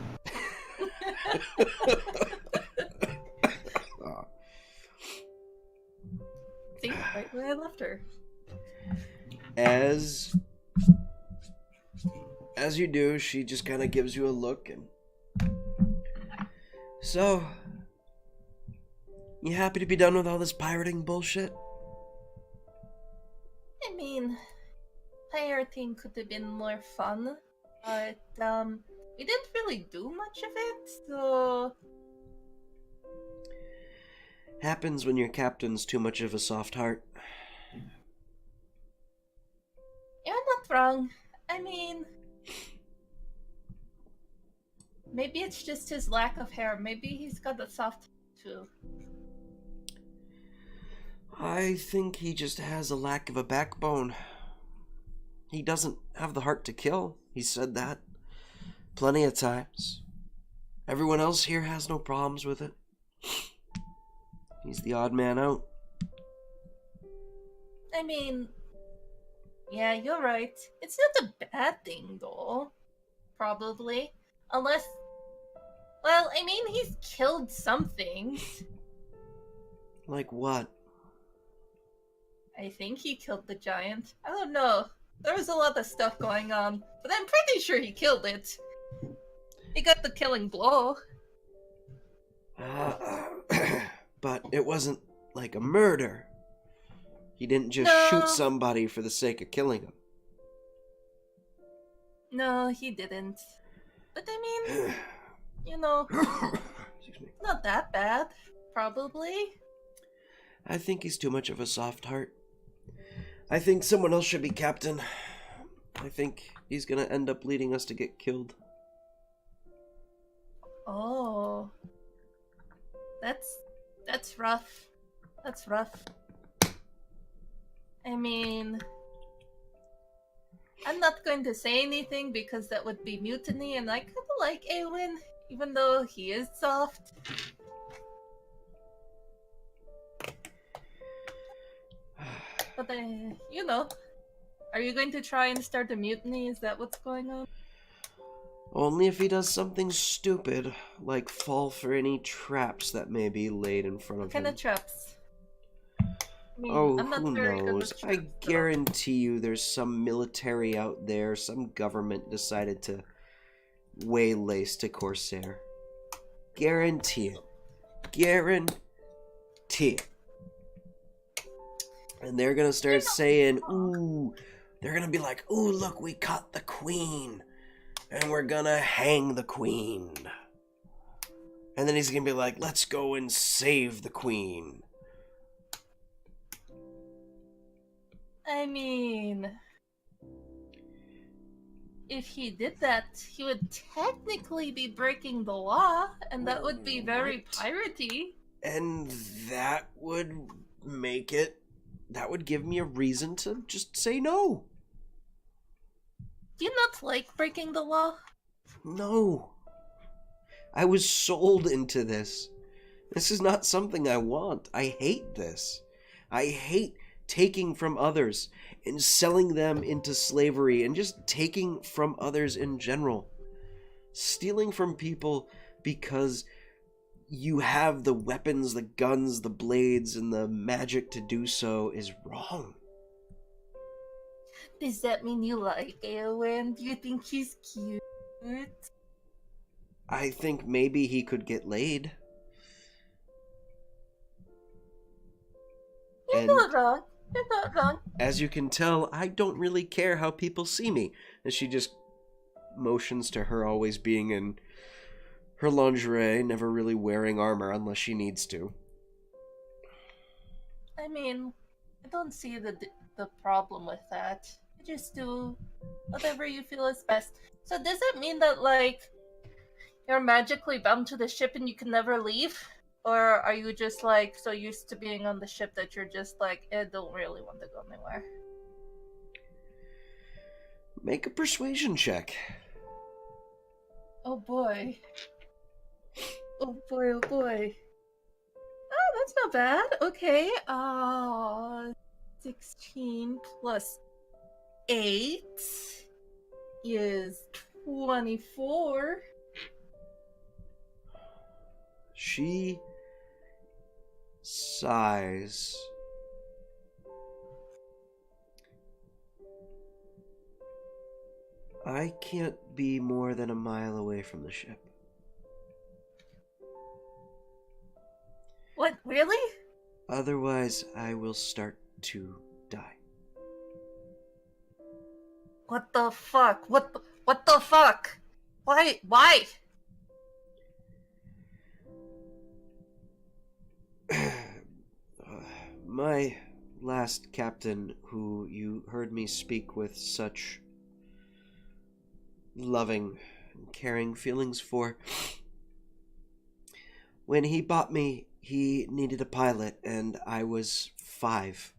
See, right where I left her. As you do, she just kind of gives you a look and... So, you happy to be done with all this pirating bullshit? I mean, pirating could have been more fun, but we didn't really do much of it, so... Happens when your captain's too much of a soft heart. You're not wrong. I mean, maybe it's just his lack of hair. Maybe he's got a soft too. I think he just has a lack of a backbone. He doesn't have the heart to kill. He said that plenty of times. Everyone else here has no problems with it. He's the odd man out. I mean, yeah, you're right. It's not a bad thing, though. Probably. Unless. Well, I mean, he's killed some things. Like what? I think he killed the giant. I don't know. There was a lot of stuff going on, but I'm pretty sure he killed it. He got the killing blow. But it wasn't like a murder. He didn't just shoot somebody for the sake of killing him. No, he didn't. But I mean, you know, Excuse me. not that bad, probably. I think he's too much of a soft heart. I think someone else should be captain. I think he's gonna end up leading us to get killed. Oh. That's rough. That's rough. I mean, I'm not going to say anything because that would be mutiny, and I kind of like Awen, even though he is soft. But, you know, are you going to try and start a mutiny? Is that what's going on? Only if he does something stupid, like fall for any traps that may be laid in front of What kind him. of traps? I mean, Oh, I'm not who very good knows? with I traps, so- guarantee you there's some military out there, some government decided to waylay to Corsair. Guarantee it. Guarantee it. And they're gonna start saying, ooh, they're gonna be like, ooh, look, we caught the queen. And we're gonna hang the queen. And then he's gonna be like, let's go and save the queen. I mean, if he did that, he would technically be breaking the law, and that would be very piratey. And that would make it, that would give me a reason to just say no. Do you not like breaking the law? No. I was sold into this. This is not something I want. I hate this. I hate taking from others and selling them into slavery and just taking from others in general. Stealing from people because you have the weapons, the guns, the blades, and the magic to do so is wrong. Does that mean you like Eowyn? Do you think he's cute? I think maybe he could get laid. You're And not wrong. You're not wrong. as you can tell, I don't really care how people see me. And she just motions to her always being in her lingerie, never really wearing armor unless she needs to. I mean, I don't see the problem with that. You just do whatever you feel is best. So does that mean that, like, you're magically bound to the ship and you can never leave? Or are you just, like, so used to being on the ship that you're just like, I don't really want to go anywhere? Make a persuasion check. Oh boy. Oh boy, oh boy. Oh, that's not bad. Okay, 16 plus 8 is 24. She sighs. I can't be more than a mile away from the ship. What, really? Otherwise, I will start to die. What the fuck? What the fuck? Why? My last captain, who you heard me speak with such loving and caring feelings for. When he bought me, he needed a pilot, and I was 5.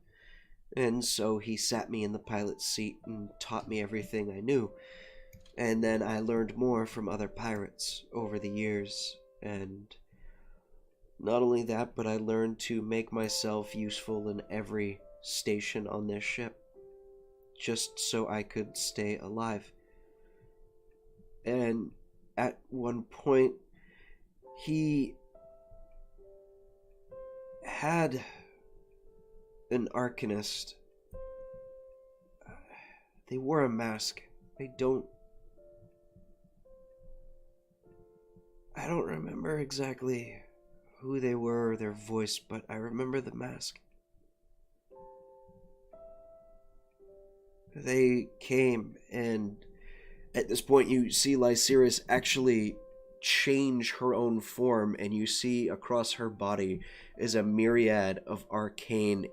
And so he sat me in the pilot's seat and taught me everything I knew. And then I learned more from other pirates over the years. And not only that, but I learned to make myself useful in every station on this ship, just so I could stay alive. And at one point, he had an arcanist. They wore a mask. I don't remember exactly who they were or their voice, but I remember the mask. They came, and at this point you see Lysiris actually change her own form, and you see across her body is a myriad of arcane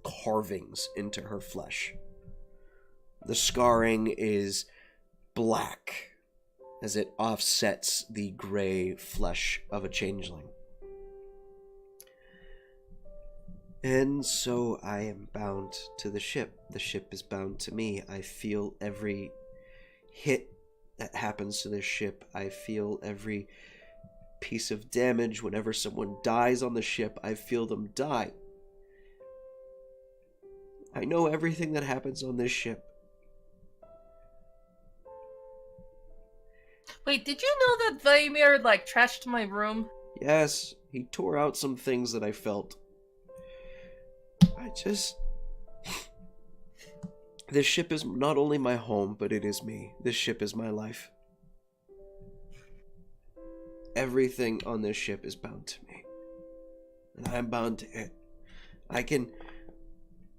carvings into her flesh. The scarring is black as it offsets the gray flesh of a changeling. And so I am bound to the ship. The ship is bound to me. I feel every hit that happens to this ship. I feel every piece of damage. Whenever someone dies on the ship, I feel them die. I know everything that happens on this ship. Wait, did you know that Vaimir, trashed my room? Yes, he tore out some things that I felt. This ship is not only my home, but it is me. This ship is my life. Everything on this ship is bound to me. And I'm bound to it. I can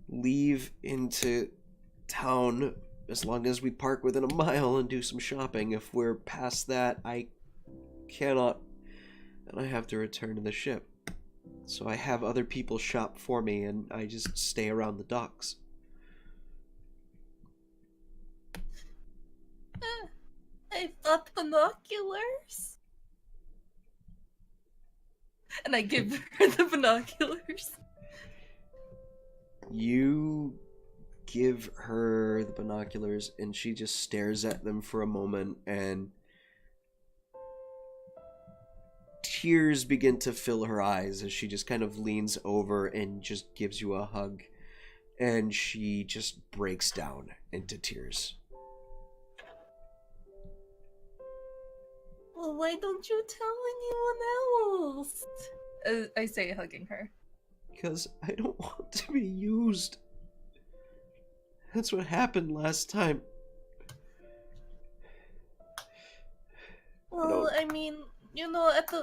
leave into town as long as we park within a mile and do some shopping. If we're past that, I cannot, and I have to return to the ship. So I have other people shop for me, and I just stay around the docks. I bought binoculars. And I give her the binoculars. You give her the binoculars, and she just stares at them for a moment, and tears begin to fill her eyes as she just kind of leans over and just gives you a hug, and she just breaks down into tears. Well, why don't you tell anyone else? I say, hugging her. Because I don't want to be used. That's what happened last time. Well, I mean, no, it's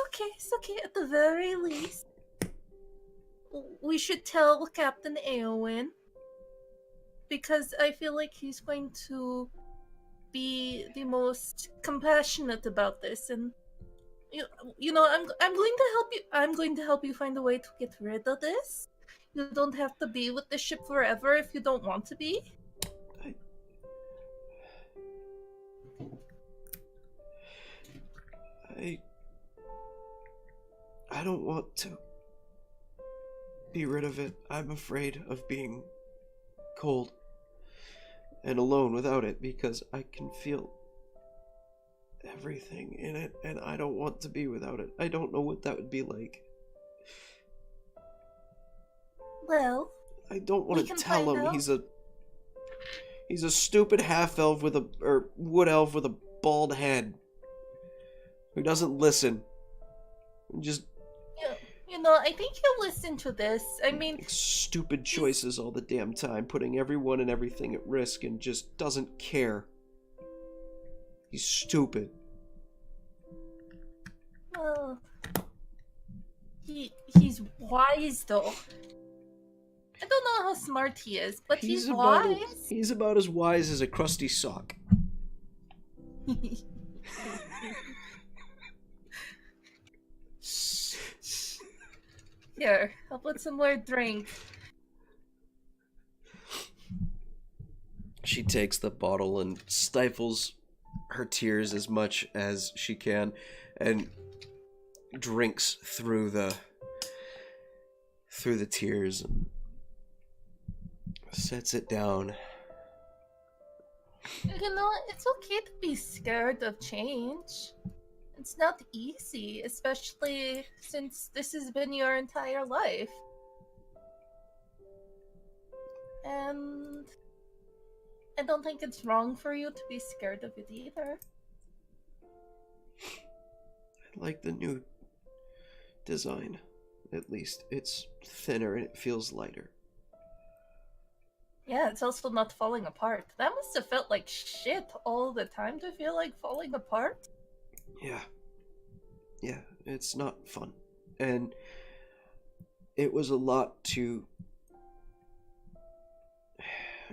okay. At the very least, we should tell Captain Eowyn, because I feel like he's going to be the most compassionate about this, and I'm going to help you. I'm going to help you find a way to get rid of this. You don't have to be with the ship forever if you don't want to be. I don't want to be rid of it. I'm afraid of being cold and alone without it, because I can feel everything in it, and I don't want to be without it. I don't know what that would be like. Well, I don't want to tell him he's a stupid half-elf or wood elf with a bald head who doesn't listen. Just I think he'll listen to this. I mean, makes stupid choices all the damn time, putting everyone and everything at risk, and just doesn't care. He's stupid. Well, he's wise though. I don't know how smart he is, but he's wise. He's about as wise as a crusty sock. Here, I'll put some more drink. She takes the bottle and stifles her tears as much as she can and drinks through the tears and sets it down. You know, it's okay to be scared of change. It's not easy, especially since this has been your entire life. And I don't think it's wrong for you to be scared of it either. I like the new design. At least it's thinner and it feels lighter. Yeah, it's also not falling apart. That must have felt like shit all the time to feel like falling apart. Yeah. Yeah, it's not fun. And it was a lot to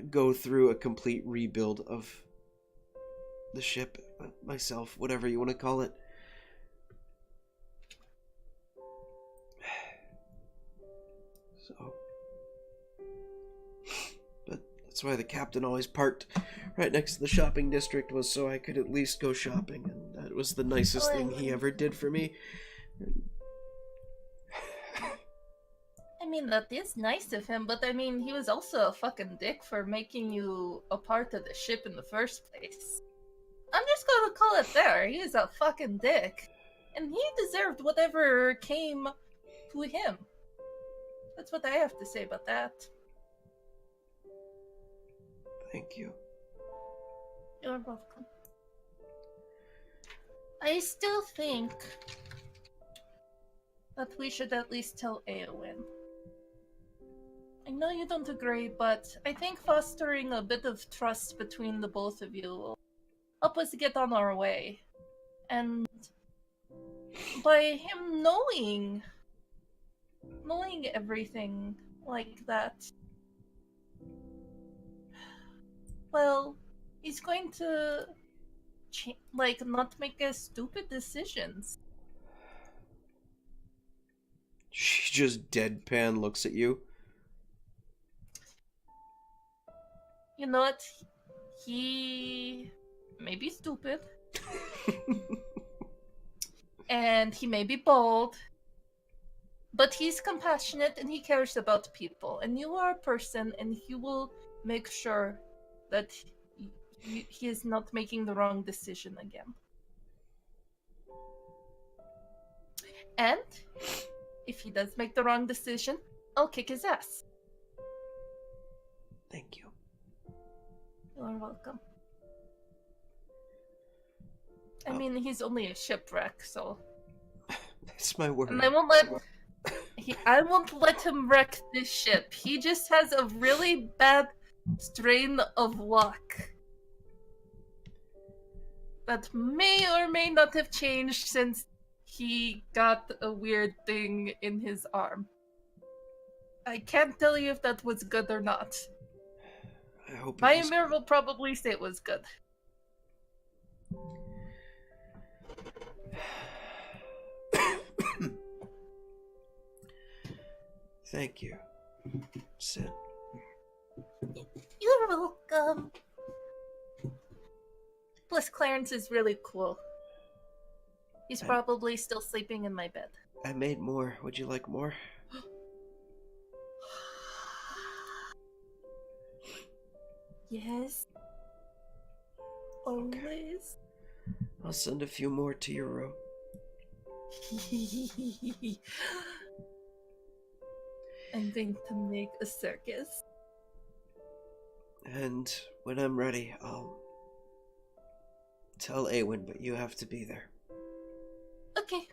go through a complete rebuild of the ship, myself, whatever you want to call it. So, but that's why the captain always parked right next to the shopping district, was so I could at least go shopping, and that was the nicest thing he ever did for me. I mean, that is nice of him, but I mean, he was also a fucking dick for making you a part of the ship in the first place. I'm just gonna call it there. He is a fucking dick. And he deserved whatever came to him. That's what I have to say about that. Thank you. You're welcome. I still think that we should at least tell Eowyn. I know you don't agree, but I think fostering a bit of trust between the both of you will help us get on our way. And by him knowing everything like that, well, he's going to not make as stupid decisions. She just deadpan looks at you. You know what? He may be stupid. And he may be bold. But he's compassionate and he cares about people. And you are a person, and he will make sure that he is not making the wrong decision again. And if he does make the wrong decision, I'll kick his ass. Thank you. You're welcome. I mean, he's only a shipwreck, so. That's my word. And I won't let him wreck this ship. He just has a really bad strain of luck that may or may not have changed since he got a weird thing in his arm. I can't tell you if that was good or not. I hope My Emir will probably say it was good. Thank you, Sid. You're welcome. Plus, Clarence is really cool. He's probably still sleeping in my bed. I made more. Would you like more? Yes. Always. I'll send a few more to your room. I'm going to make a circus. And when I'm ready, I'll tell Awen, but you have to be there. Okay.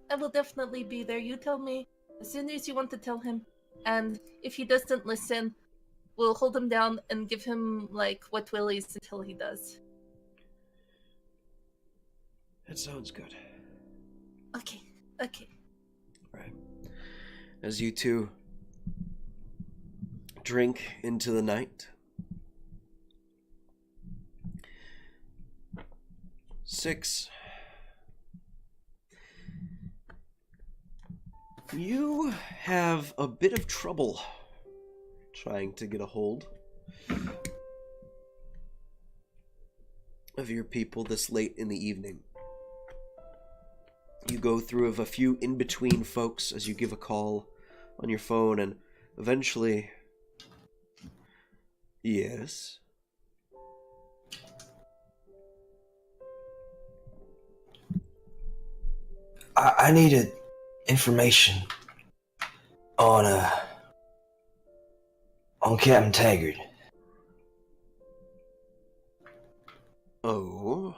I will definitely be there. You tell me as soon as you want to tell him. And if he doesn't listen, we'll hold him down and give him, like, wet willies until he does. That sounds good. Okay. Right. As you two drink into the night, 6. You have a bit of trouble trying to get a hold of your people this late in the evening. You go through of a few in-between folks as you give a call on your phone, and eventually... Yes? I needed information on Captain Taggart. Oh?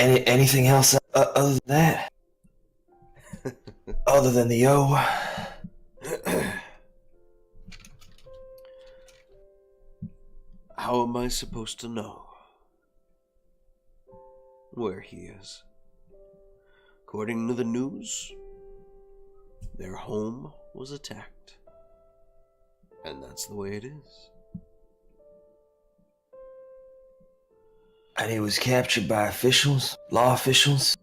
Anything else other than that? Other than the O? How am I supposed to know where he is? According to the news, their home was attacked. And that's the way it is. And he was captured by officials? Law officials?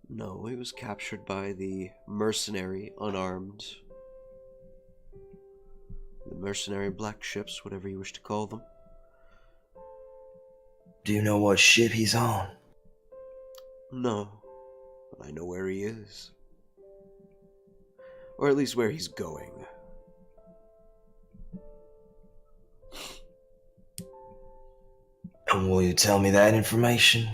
No, he was captured by the mercenary unarmed. The mercenary black ships, whatever you wish to call them. Do you know what ship he's on? No, but I know where he is. Or at least where he's going. And will you tell me that information?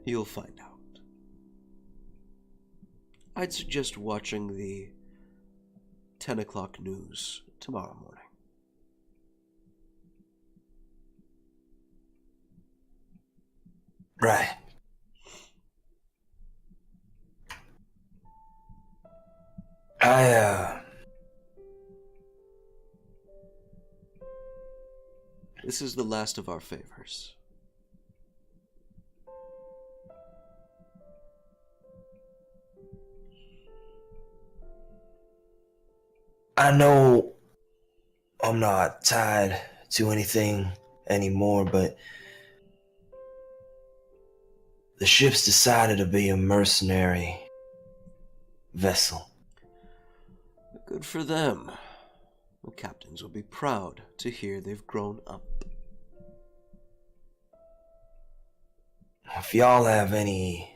You'll find out. I'd suggest watching the 10 o'clock news tomorrow morning. Right. This is the last of our favors. I know I'm not tied to anything anymore, but the ship's decided to be a mercenary vessel. Good for them. The captains will be proud to hear they've grown up. If y'all have any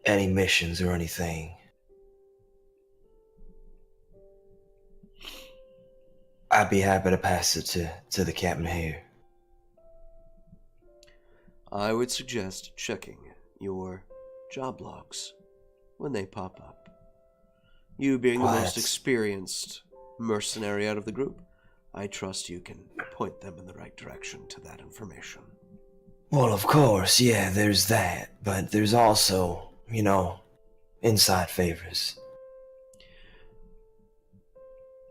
missions or anything, I'd be happy to pass it to the captain here. I would suggest checking your job logs when they pop up. You being the most experienced mercenary out of the group, I trust you can point them in the right direction to that information. Well, of course, yeah, there's that, but there's also, inside favors.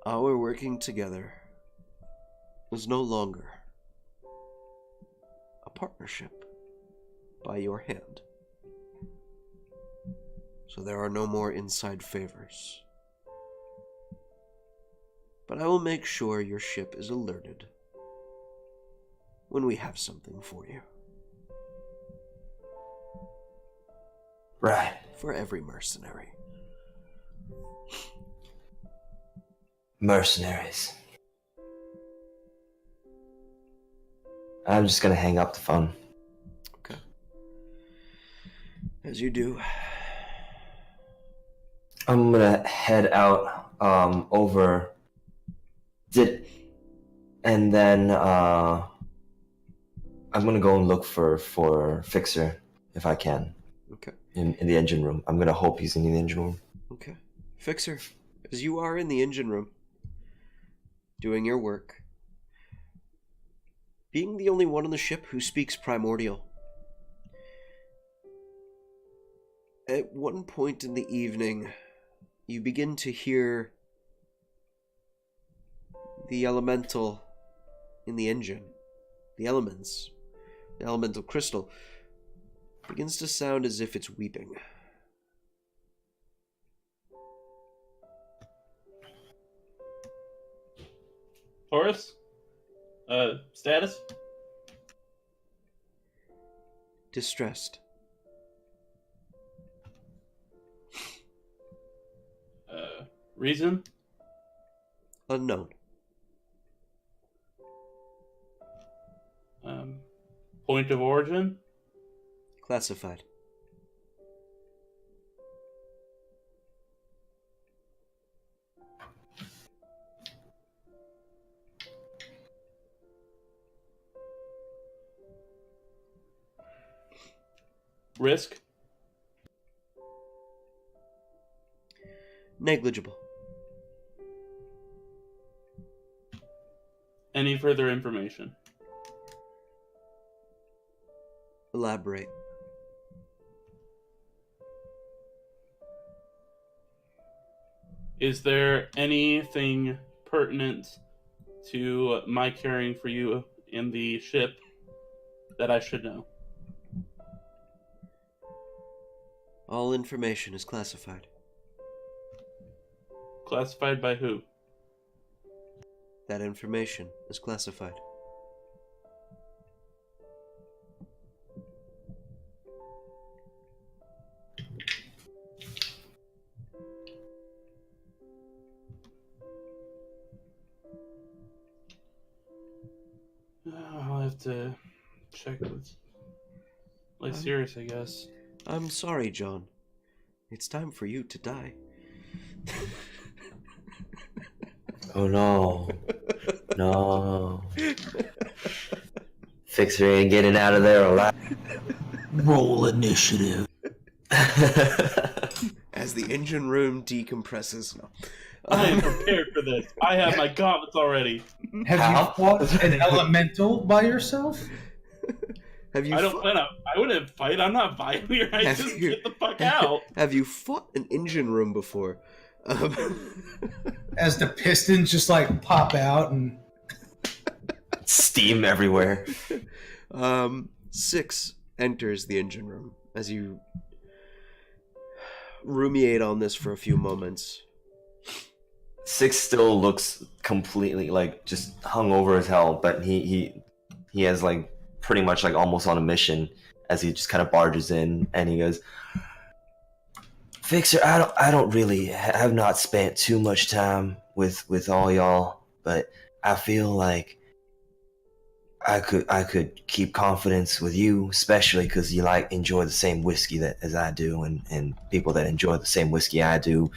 Our working together is no longer a partnership by your hand. So there are no more inside favors. But I will make sure your ship is alerted when we have something for you. Right. For every mercenary. Mercenaries. I'm just gonna hang up the phone. Okay. As you do. I'm gonna head out over and then I'm gonna go and look for Fixer if I can. Okay. In the engine room. I'm gonna hope he's in the engine room. Okay. Fixer, as you are in the engine room, doing your work, being the only one on the ship who speaks Primordial, at one point in the evening, you begin to hear the elemental in the engine, the elements, the elemental crystal, begins to sound as if it's weeping. Taurus? Status? Distressed. Reason? Unknown. Point of origin? Classified. Risk? Negligible. Any further information? Elaborate. Is there anything pertinent to my caring for you in the ship that I should know? All information is classified. Classified by who? That information is classified. I'll have to check with Sirius, I guess. I'm sorry, John. It's time for you to die. Oh no. No. Fixer ain't getting out of there alive. Roll initiative. As the engine room decompresses. No. I am prepared for this. I have my gauntlets already. Have How? you fought an elemental by yourself? Have you I don't plan on. I wouldn't fight. I'm not violent. I Have just you- get the fuck out. Have you fought an engine room before? As the pistons just like pop out and Steam everywhere. 6 enters the engine room as you ruminate on this for a few moments. 6 still looks completely like just hung over as hell, but he has like pretty much like almost on a mission as he just kind of barges in and he goes, Fixer, I don't really have not spent too much time with all y'all, but I feel like I could keep confidence with you, especially because you enjoy the same whiskey as I do, and people that enjoy the same whiskey I do,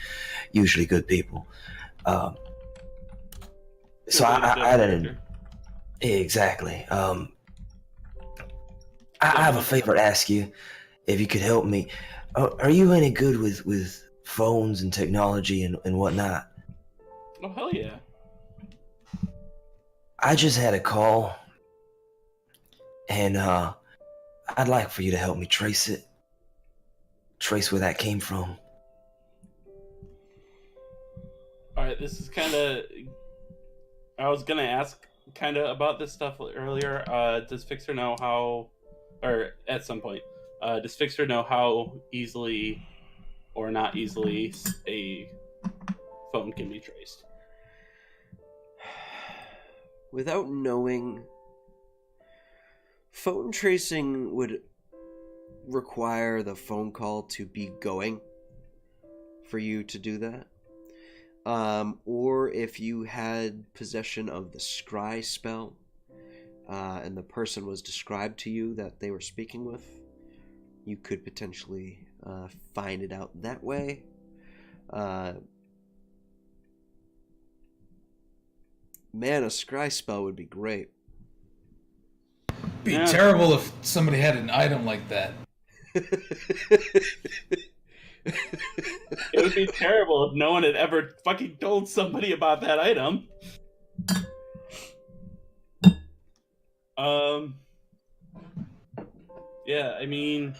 usually good people. So I didn't exactly. I have a favor to ask you, if you could help me. Are you any good with phones and technology and whatnot? Oh hell yeah! I just had a call, and I'd like for you to help me trace where that came from. All right, this is kind of. I was gonna ask kind of about this stuff earlier. Does Fixer know how, or at some point, does Fixer know how easily, or not easily, a phone can be traced? Without knowing, phone tracing would require the phone call to be going for you to do that. Or if you had possession of the scry spell, and the person was described to you that they were speaking with, you could potentially find it out that way. Man, a scry spell would be great. be Yeah. terrible if somebody had an item like that. It would be terrible if no one had ever fucking told somebody about that item. Yeah, I mean,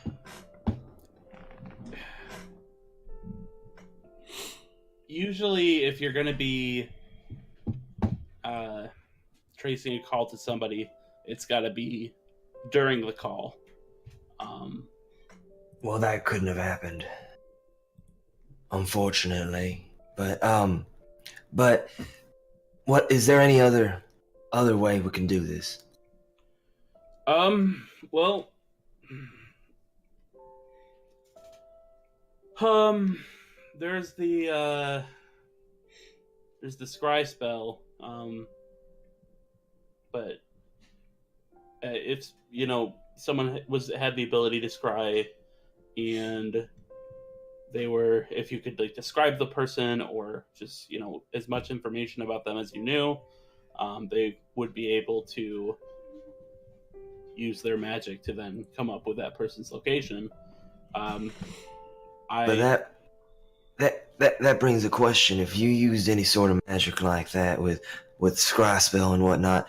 usually if you're gonna be tracing a call to somebody, it's gotta be during the call. Well, that couldn't have happened, unfortunately. But what is there any other way we can do this? Well, there's the scry spell. But if someone had the ability to scry, and if you could like describe the person or just as much information about them as you knew, they would be able to use their magic to then come up with that person's location. But that brings a question. If you used any sort of magic like that with scry spell and whatnot,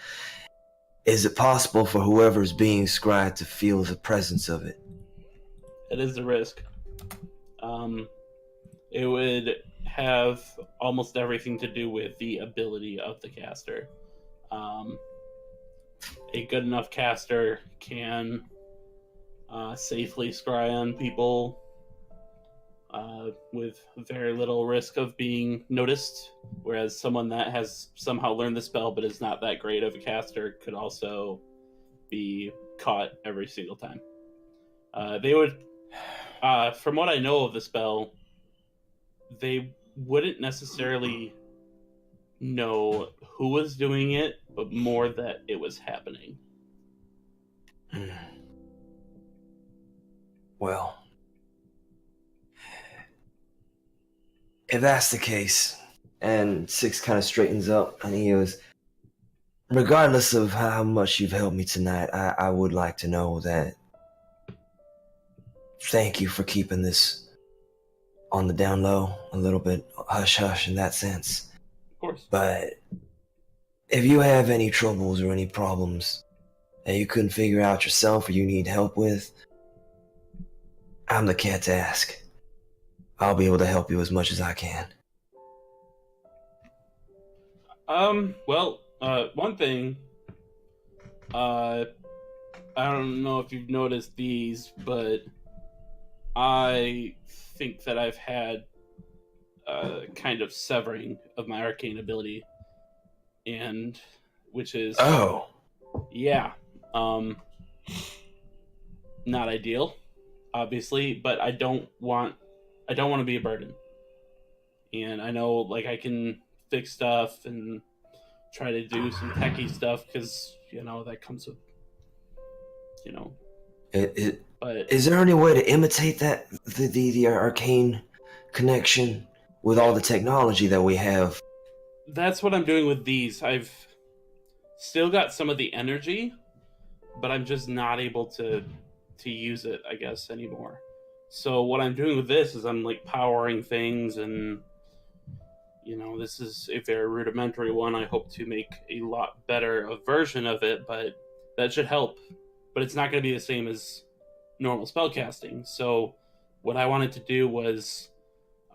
is it possible for whoever's being scried to feel the presence of it? It is a risk. It would have almost everything to do with the ability of the caster. A good enough caster can safely scry on people with very little risk of being noticed, whereas someone that has somehow learned the spell but is not that great of a caster could also be caught every single time. They would, from what I know of the spell, they wouldn't necessarily know who was doing it, but more that it was happening. Well, if that's the case, and Six kind of straightens up and he goes, regardless of how much you've helped me tonight, I would like to know that thank you for keeping this on the down low, a little bit hush-hush in that sense. Of course. But if you have any troubles or any problems that you couldn't figure out yourself or you need help with, I'm the cat to ask. I'll be able to help you as much as I can. Well, one thing, I don't know if you've noticed these, but I think that I've had kind of severing of my arcane ability, and which is yeah, not ideal, obviously, but I don't want to be a burden, and I know like I can fix stuff and try to do some techie stuff because that comes with But is there any way to imitate that the arcane connection with all the technology that we have? that's what I'm doing with these. I've still got some of the energy, but I'm just not able to use it, I guess, anymore. So what I'm doing with this is I'm like powering things, and this is a very rudimentary one. I hope to make a lot better a version of it, but that should help. But it's not going to be the same as normal spellcasting. So what I wanted to do was,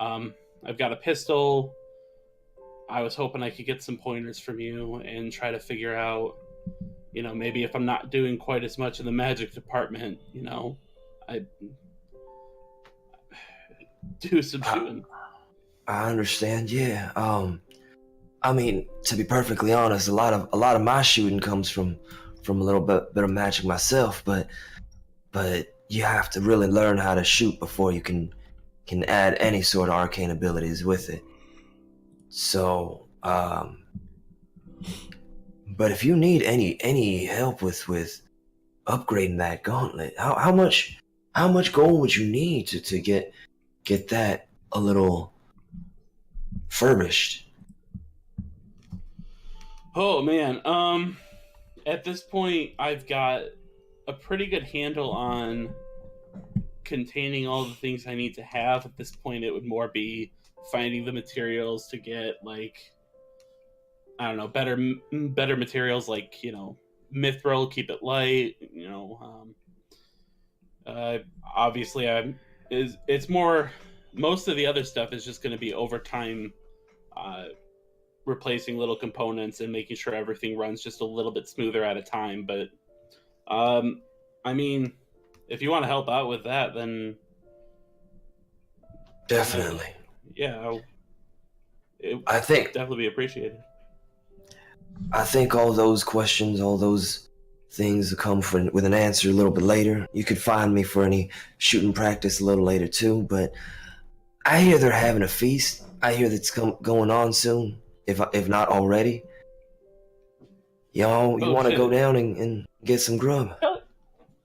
I've got a pistol. I was hoping I could get some pointers from you and try to figure out, maybe if I'm not doing quite as much in the magic department, I do some shooting. I understand. Yeah. I mean, to be perfectly honest, a lot of my shooting comes from a little bit of magic myself, but you have to really learn how to shoot before you can add any sort of arcane abilities with it. So, but if you need any help with upgrading that gauntlet, how much gold would you need to get that a little furbished? Oh man, at this point I've got a pretty good handle on containing all the things I need to have. At this point it would more be finding the materials to get, like, I don't know, better materials, like, mithril, keep it light, obviously it's more, most of the other stuff is just going to be over time, replacing little components and making sure everything runs just a little bit smoother at a time. But I mean, if you want to help out with that, then Definitely. Yeah, it I think definitely be appreciated. I think all those questions, all those things will come with an answer a little bit later. You could find me for any shooting practice a little later too, but I hear they're having a feast. I hear that's going on soon, if not already. Y'all, you Oh, want to go shit. down and get some grub?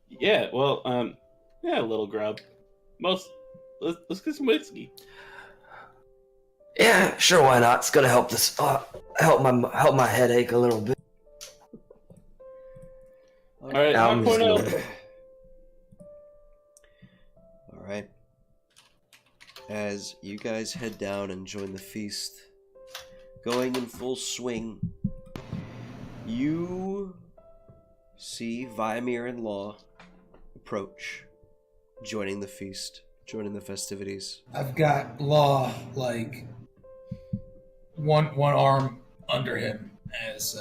Yeah, well, yeah, a little grub. Let's get some whiskey. Yeah, sure. Why not? It's gonna help this. Help my headache a little bit. All right, Now I'm just 5.0. gonna- All right. As you guys head down and join the feast, going in full swing, you see Vimir and Law approach, joining the feast, joining the festivities. I've got Law like one arm under him as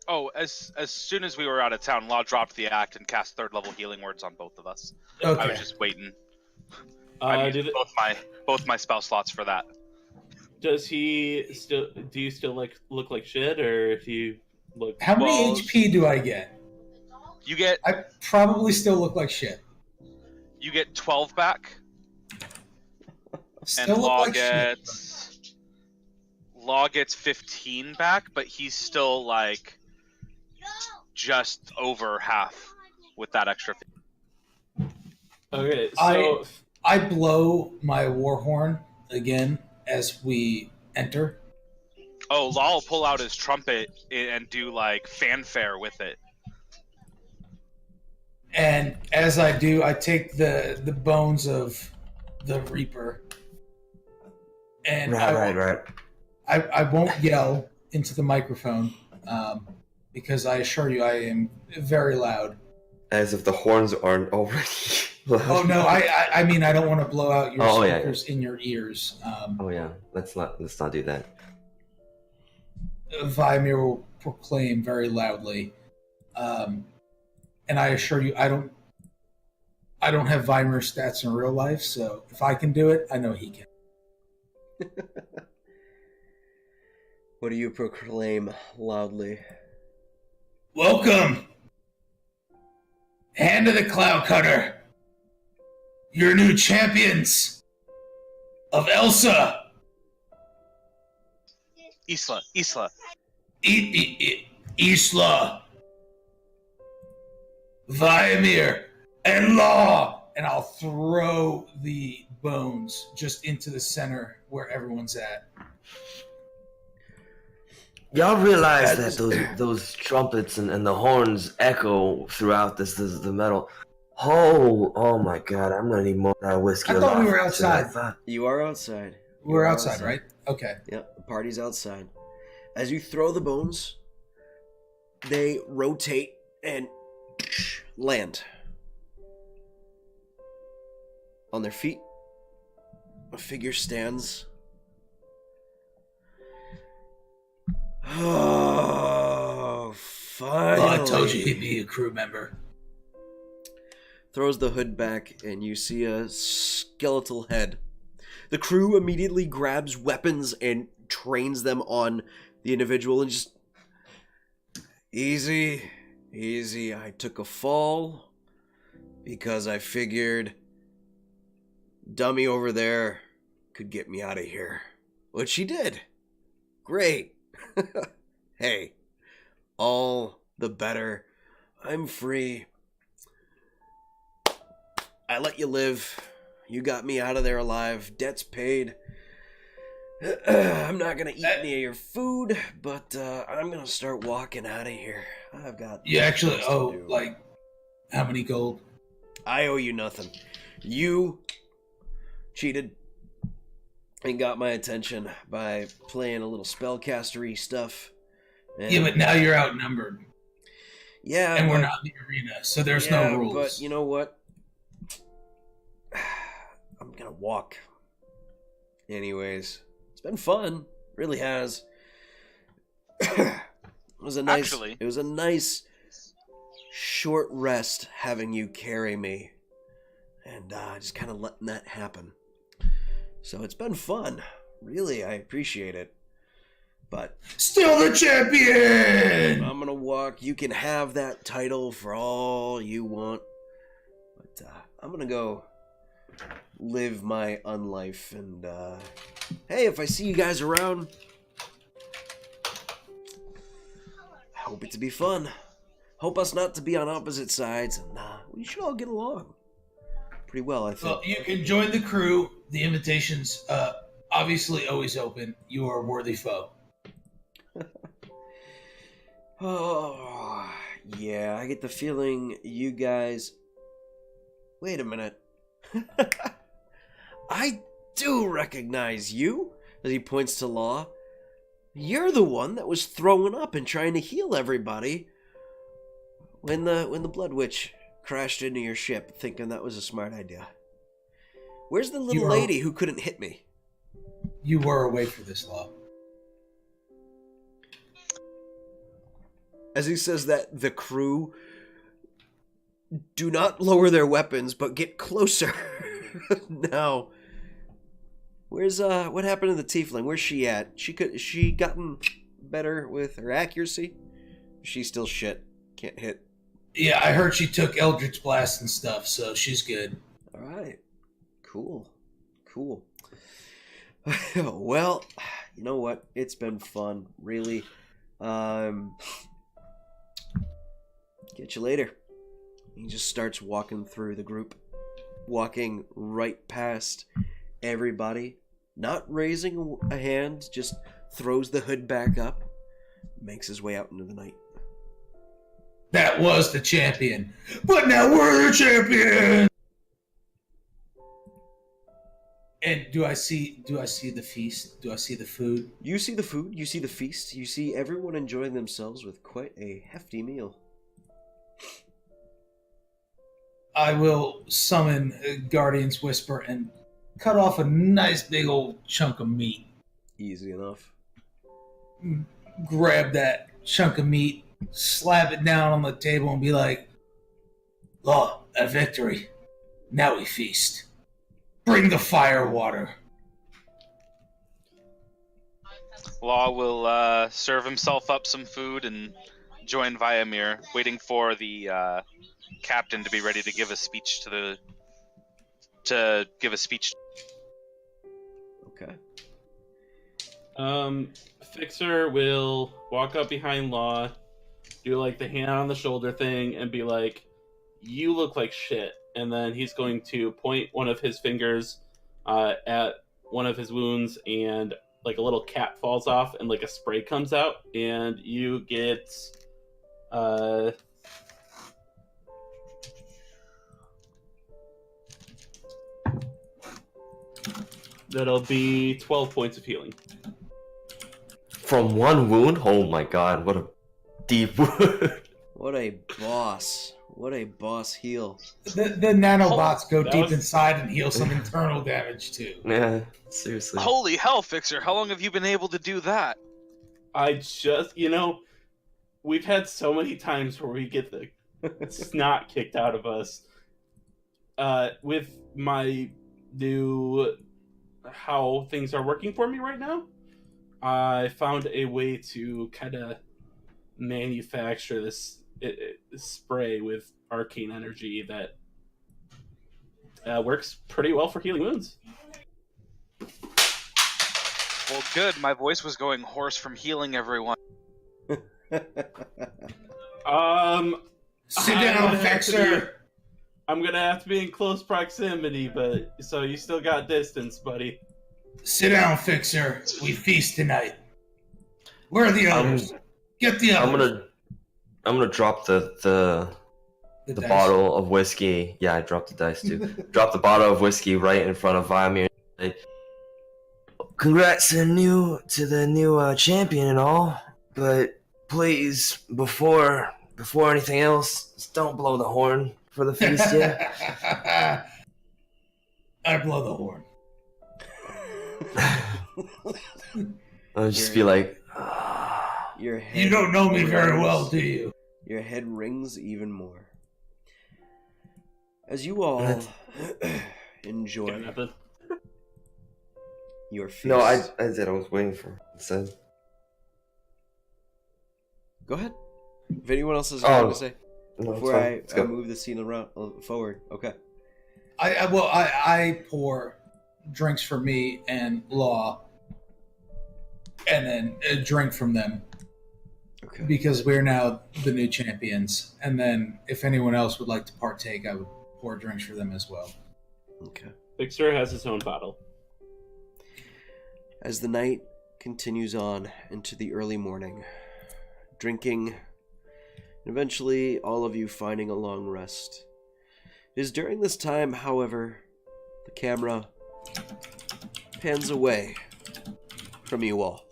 Oh, as soon as we were out of town, Law dropped the act and cast 3rd level healing words on both of us. okay. I was just waiting. I used both my spell slots for that. Does he still? Do you still look like shit, or do you look? How many Well, HP do I get? You get I probably still look like shit. 12 back, Still and look Law like shit. gets 15 back, but he's still like just over half with that extra. Okay, so I blow my war horn again as we enter. Oh, Law will pull out his trumpet and do like fanfare with it. And as I do, I take the bones of the Reaper. And Right. I won't yell into the microphone because I assure you I am very loud. As if the horns aren't already. Oh no, I mean I don't want to blow out your Oh, yeah. speakers in your ears. Oh yeah, let's not do that. Vimir will proclaim very loudly, and I assure you I don't have Vimir stats in real life, so if I can do it, I know he can. What do you proclaim loudly? Welcome, Hand of the Cloud Cutter, your new champions of Elsa. Isla. Isla, Vimir, and Law. And I'll throw the bones just into the center where everyone's at. Y'all realize that those trumpets and the horns echo throughout the metal. Oh my God! I'm gonna need more of that whiskey. I thought we were tonight. outside. You are outside. We're outside, right? Okay. Yep, the party's outside. As you throw the bones, they rotate and land on their feet. A figure stands. Oh, finally. Well, I told you he'd be a crew member. Throws the hood back, and you see a skeletal head. The crew immediately grabs weapons and trains them on the individual and just... Easy. I took a fall because I figured dummy over there could get me out of here. Which she did. Great. Hey, all the better. I'm free. I let you live. You got me out of there alive. Debt's paid. I'm not gonna eat any of your food, but I'm gonna start walking out of here. I've got... You actually things to owe, do. like, how many gold? I owe you nothing. You cheated and got my attention by playing a little spellcastery stuff. And, Yeah, but now you're outnumbered. yeah, And we're but- not in the arena, so there's yeah, no rules. But you know what? I'm gonna walk. Anyways, it's been fun. Really has. It was a nice. Actually- It was a nice short rest having you carry me, and just kind of letting that happen. So it's been fun. Really, I appreciate it. But Still the champion! I'm gonna walk. You can have that title for all you want. But I'm gonna go live my unlife. And hey, if I see you guys around, I hope it to be fun. Hope us not to be on opposite sides. And we should all get along pretty well, I think. Well, you can join the crew. The invitation's obviously always open. You are a worthy foe. Oh, yeah, I get the feeling you guys... Wait a minute. I do recognize you, as he points to Law. You're the one that was throwing up and trying to heal everybody when the Blood Witch crashed into your ship, thinking that was a smart idea. Where's the little lady who couldn't hit me? You were away for this, Law. As he says that, the crew do not lower their weapons, but get closer. Now, where's what happened to the tiefling? Where's she at? Is she gotten better with her accuracy? She's still shit. Can't hit. Yeah, I heard she took Eldritch Blast and stuff, so she's good. All right. Cool. Well, you know what? It's been fun, really. Get you later. He just starts walking through the group, walking right past everybody, not raising a hand, just throws the hood back up, makes his way out into the night. That was the champion, but now we're the champion. And do I see the feast? Do I see the food? You see the food, you see the feast, you see everyone enjoying themselves with quite a hefty meal. I will summon Guardian's Whisper and cut off a nice big old chunk of meat. Easy enough. Grab that chunk of meat, slap it down on the table, and be like, "Law, a victory. Now we feast. Bring the fire water." Law will serve himself up some food and join Viamir, waiting for the captain to be ready to give a speech Okay. Fixer will walk up behind Law, do like the hand on the shoulder thing, and be like, "You look like shit." And then he's going to point one of his fingers at one of his wounds, and like a little cap falls off, and like a spray comes out, and you get that'll be 12 points of healing. From one wound? Oh my god, what a deep wound. What a boss. What a boss heal. The nanobots go that deep was- inside and heal some internal damage too. Yeah, seriously. Holy hell, Fixer! How long have you been able to do that? I just, we've had so many times where we get the snot kicked out of us. With my new, how things are working for me right now, I found a way to kind of manufacture this spray with arcane energy that works pretty well for healing wounds. Well, good. My voice was going hoarse from healing everyone. Sit down, Fixer. I'm gonna have to be in close proximity, but so you still got distance, buddy. Sit down, Fixer. We feast tonight. Where are the others? Get the others. I'm gonna drop the dice. bottle of whiskey. Yeah, I dropped the dice too. Drop the bottle of whiskey right in front of Viamir. Like, congrats to the new champion and all, but please, before anything else, just don't blow the horn for the feast yet. I blow the horn. I'll just be like, Your head You don't know me very rings. well, do you? Your head rings even more. As you all enjoy your feast. No, I did. I was waiting for it said. Go ahead. If anyone else has anything to say No, before it's I fine. move the scene around forward. Okay. I pour drinks for me and Law, and then a drink from them Okay. because we're now the new champions. And then if anyone else would like to partake, I would pour drinks for them as well. Okay. Fixer has his own bottle. As the night continues on into the early morning, drinking, and eventually all of you finding a long rest. It is during this time, however, the camera pans away from you all.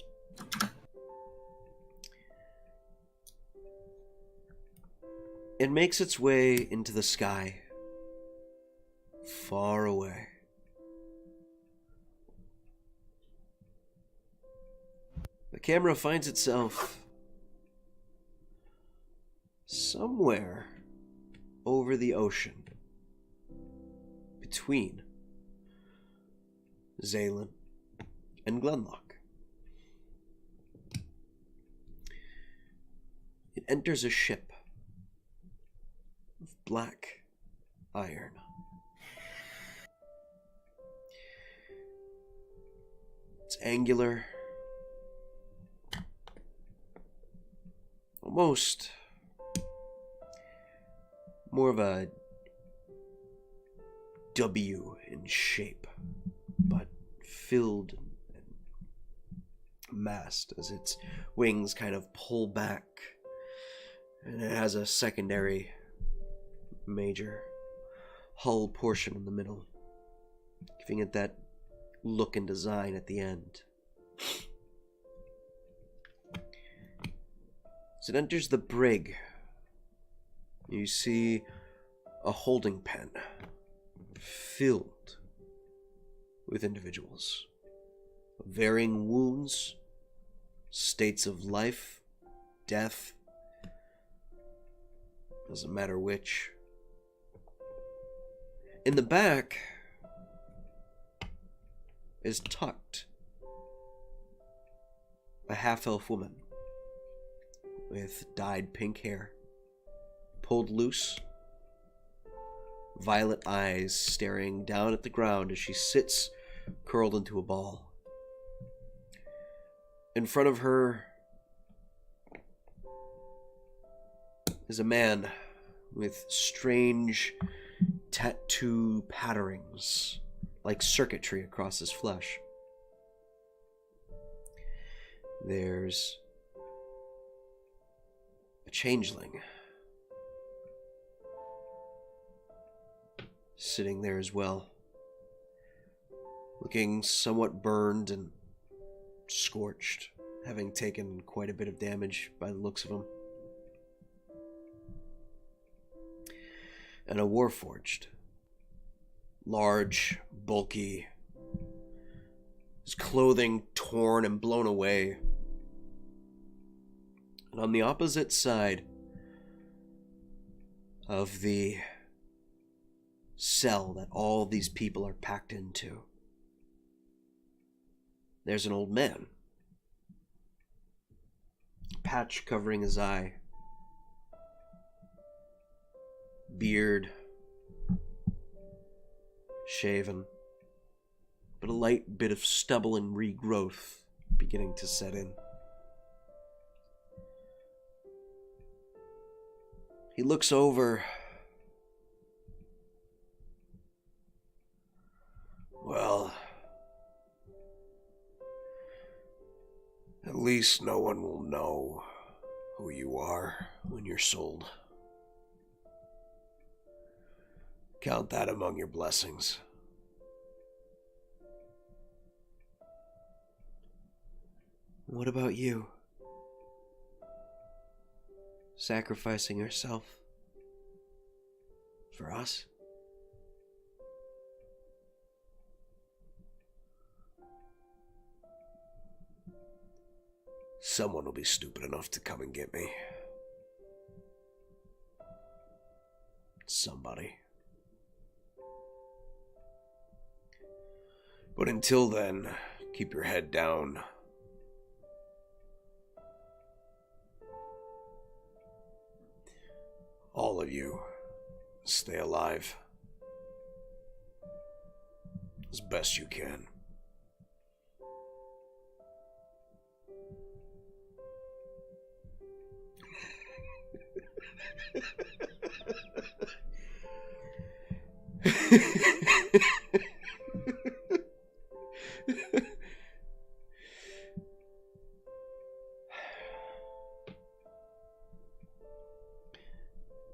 It makes its way into the sky, far away. The camera finds itself somewhere over the ocean between Zaylen and Glenlock. It enters a ship of black iron. It's angular, almost more of a W in shape, but filled and massed as its wings kind of pull back, and it has a secondary major hull portion in the middle, giving it that look and design at the end. As it enters the brig, you see a holding pen filled with individuals of varying wounds, states of life, death, doesn't matter which. In the back is tucked a half-elf woman with dyed pink hair, pulled loose, violet eyes staring down at the ground as she sits curled into a ball. In front of her is a man with strange tattoo patterns like circuitry across his flesh. There's a changeling sitting there as well, looking somewhat burned and scorched, having taken quite a bit of damage by the looks of him. And a warforged, large, bulky, his clothing torn and blown away. And on the opposite side of the cell that all these people are packed into, there's an old man. Patch covering his eye. Beard. Shaven. But a light bit of stubble and regrowth beginning to set in. He looks over. Well, at least no one will know who you are when you're sold. Count that among your blessings. What about you? Sacrificing yourself for us? Someone will be stupid enough to come and get me. Somebody. But until then, Keep your head down. All of you, stay alive. As best you can.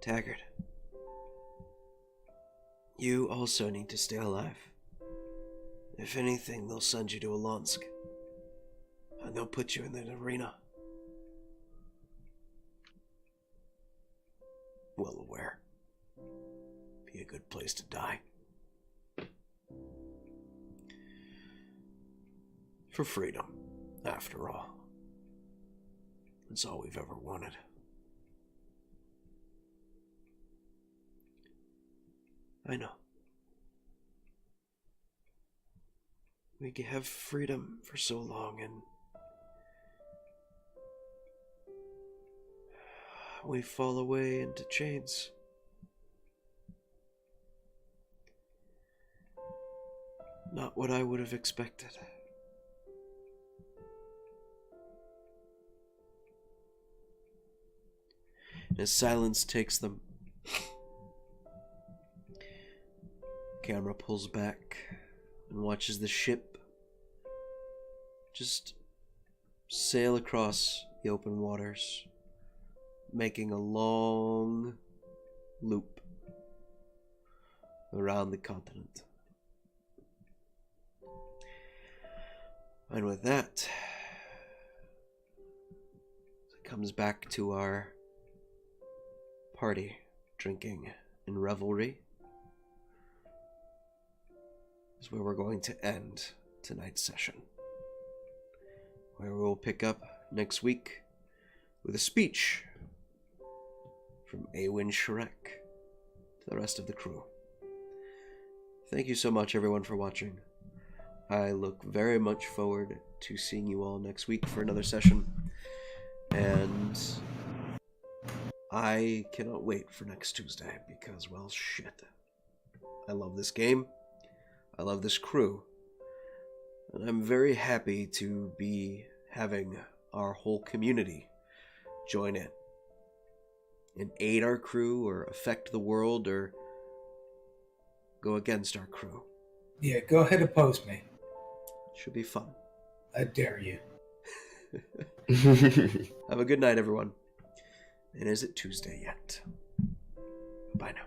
Taggart, you also need to stay alive. If anything, they'll send you to Alonsk, and they'll put you in the arena. Well aware. Be a good place to die. For freedom, after all. That's all we've ever wanted. I know. We have freedom for so long, and we fall away into chains. Not what I would have expected. As silence takes them, camera pulls back and watches the ship just sail across the open waters, making a long loop around the continent. And with that, it comes back to our party, drinking and revelry, is where we're going to end tonight's session, where we'll pick up next week with a speech from Awen Shrek to the rest of the crew. Thank you so much, everyone, for watching. I look very much forward to seeing you all next week for another session, and I cannot wait for next Tuesday because, well, shit. I love this game. I love this crew. And I'm very happy to be having our whole community join in and aid our crew or affect the world or go against our crew. Yeah, go ahead and post me. Should be fun. I dare you. Have a good night, everyone. And is it Tuesday yet? Bye now.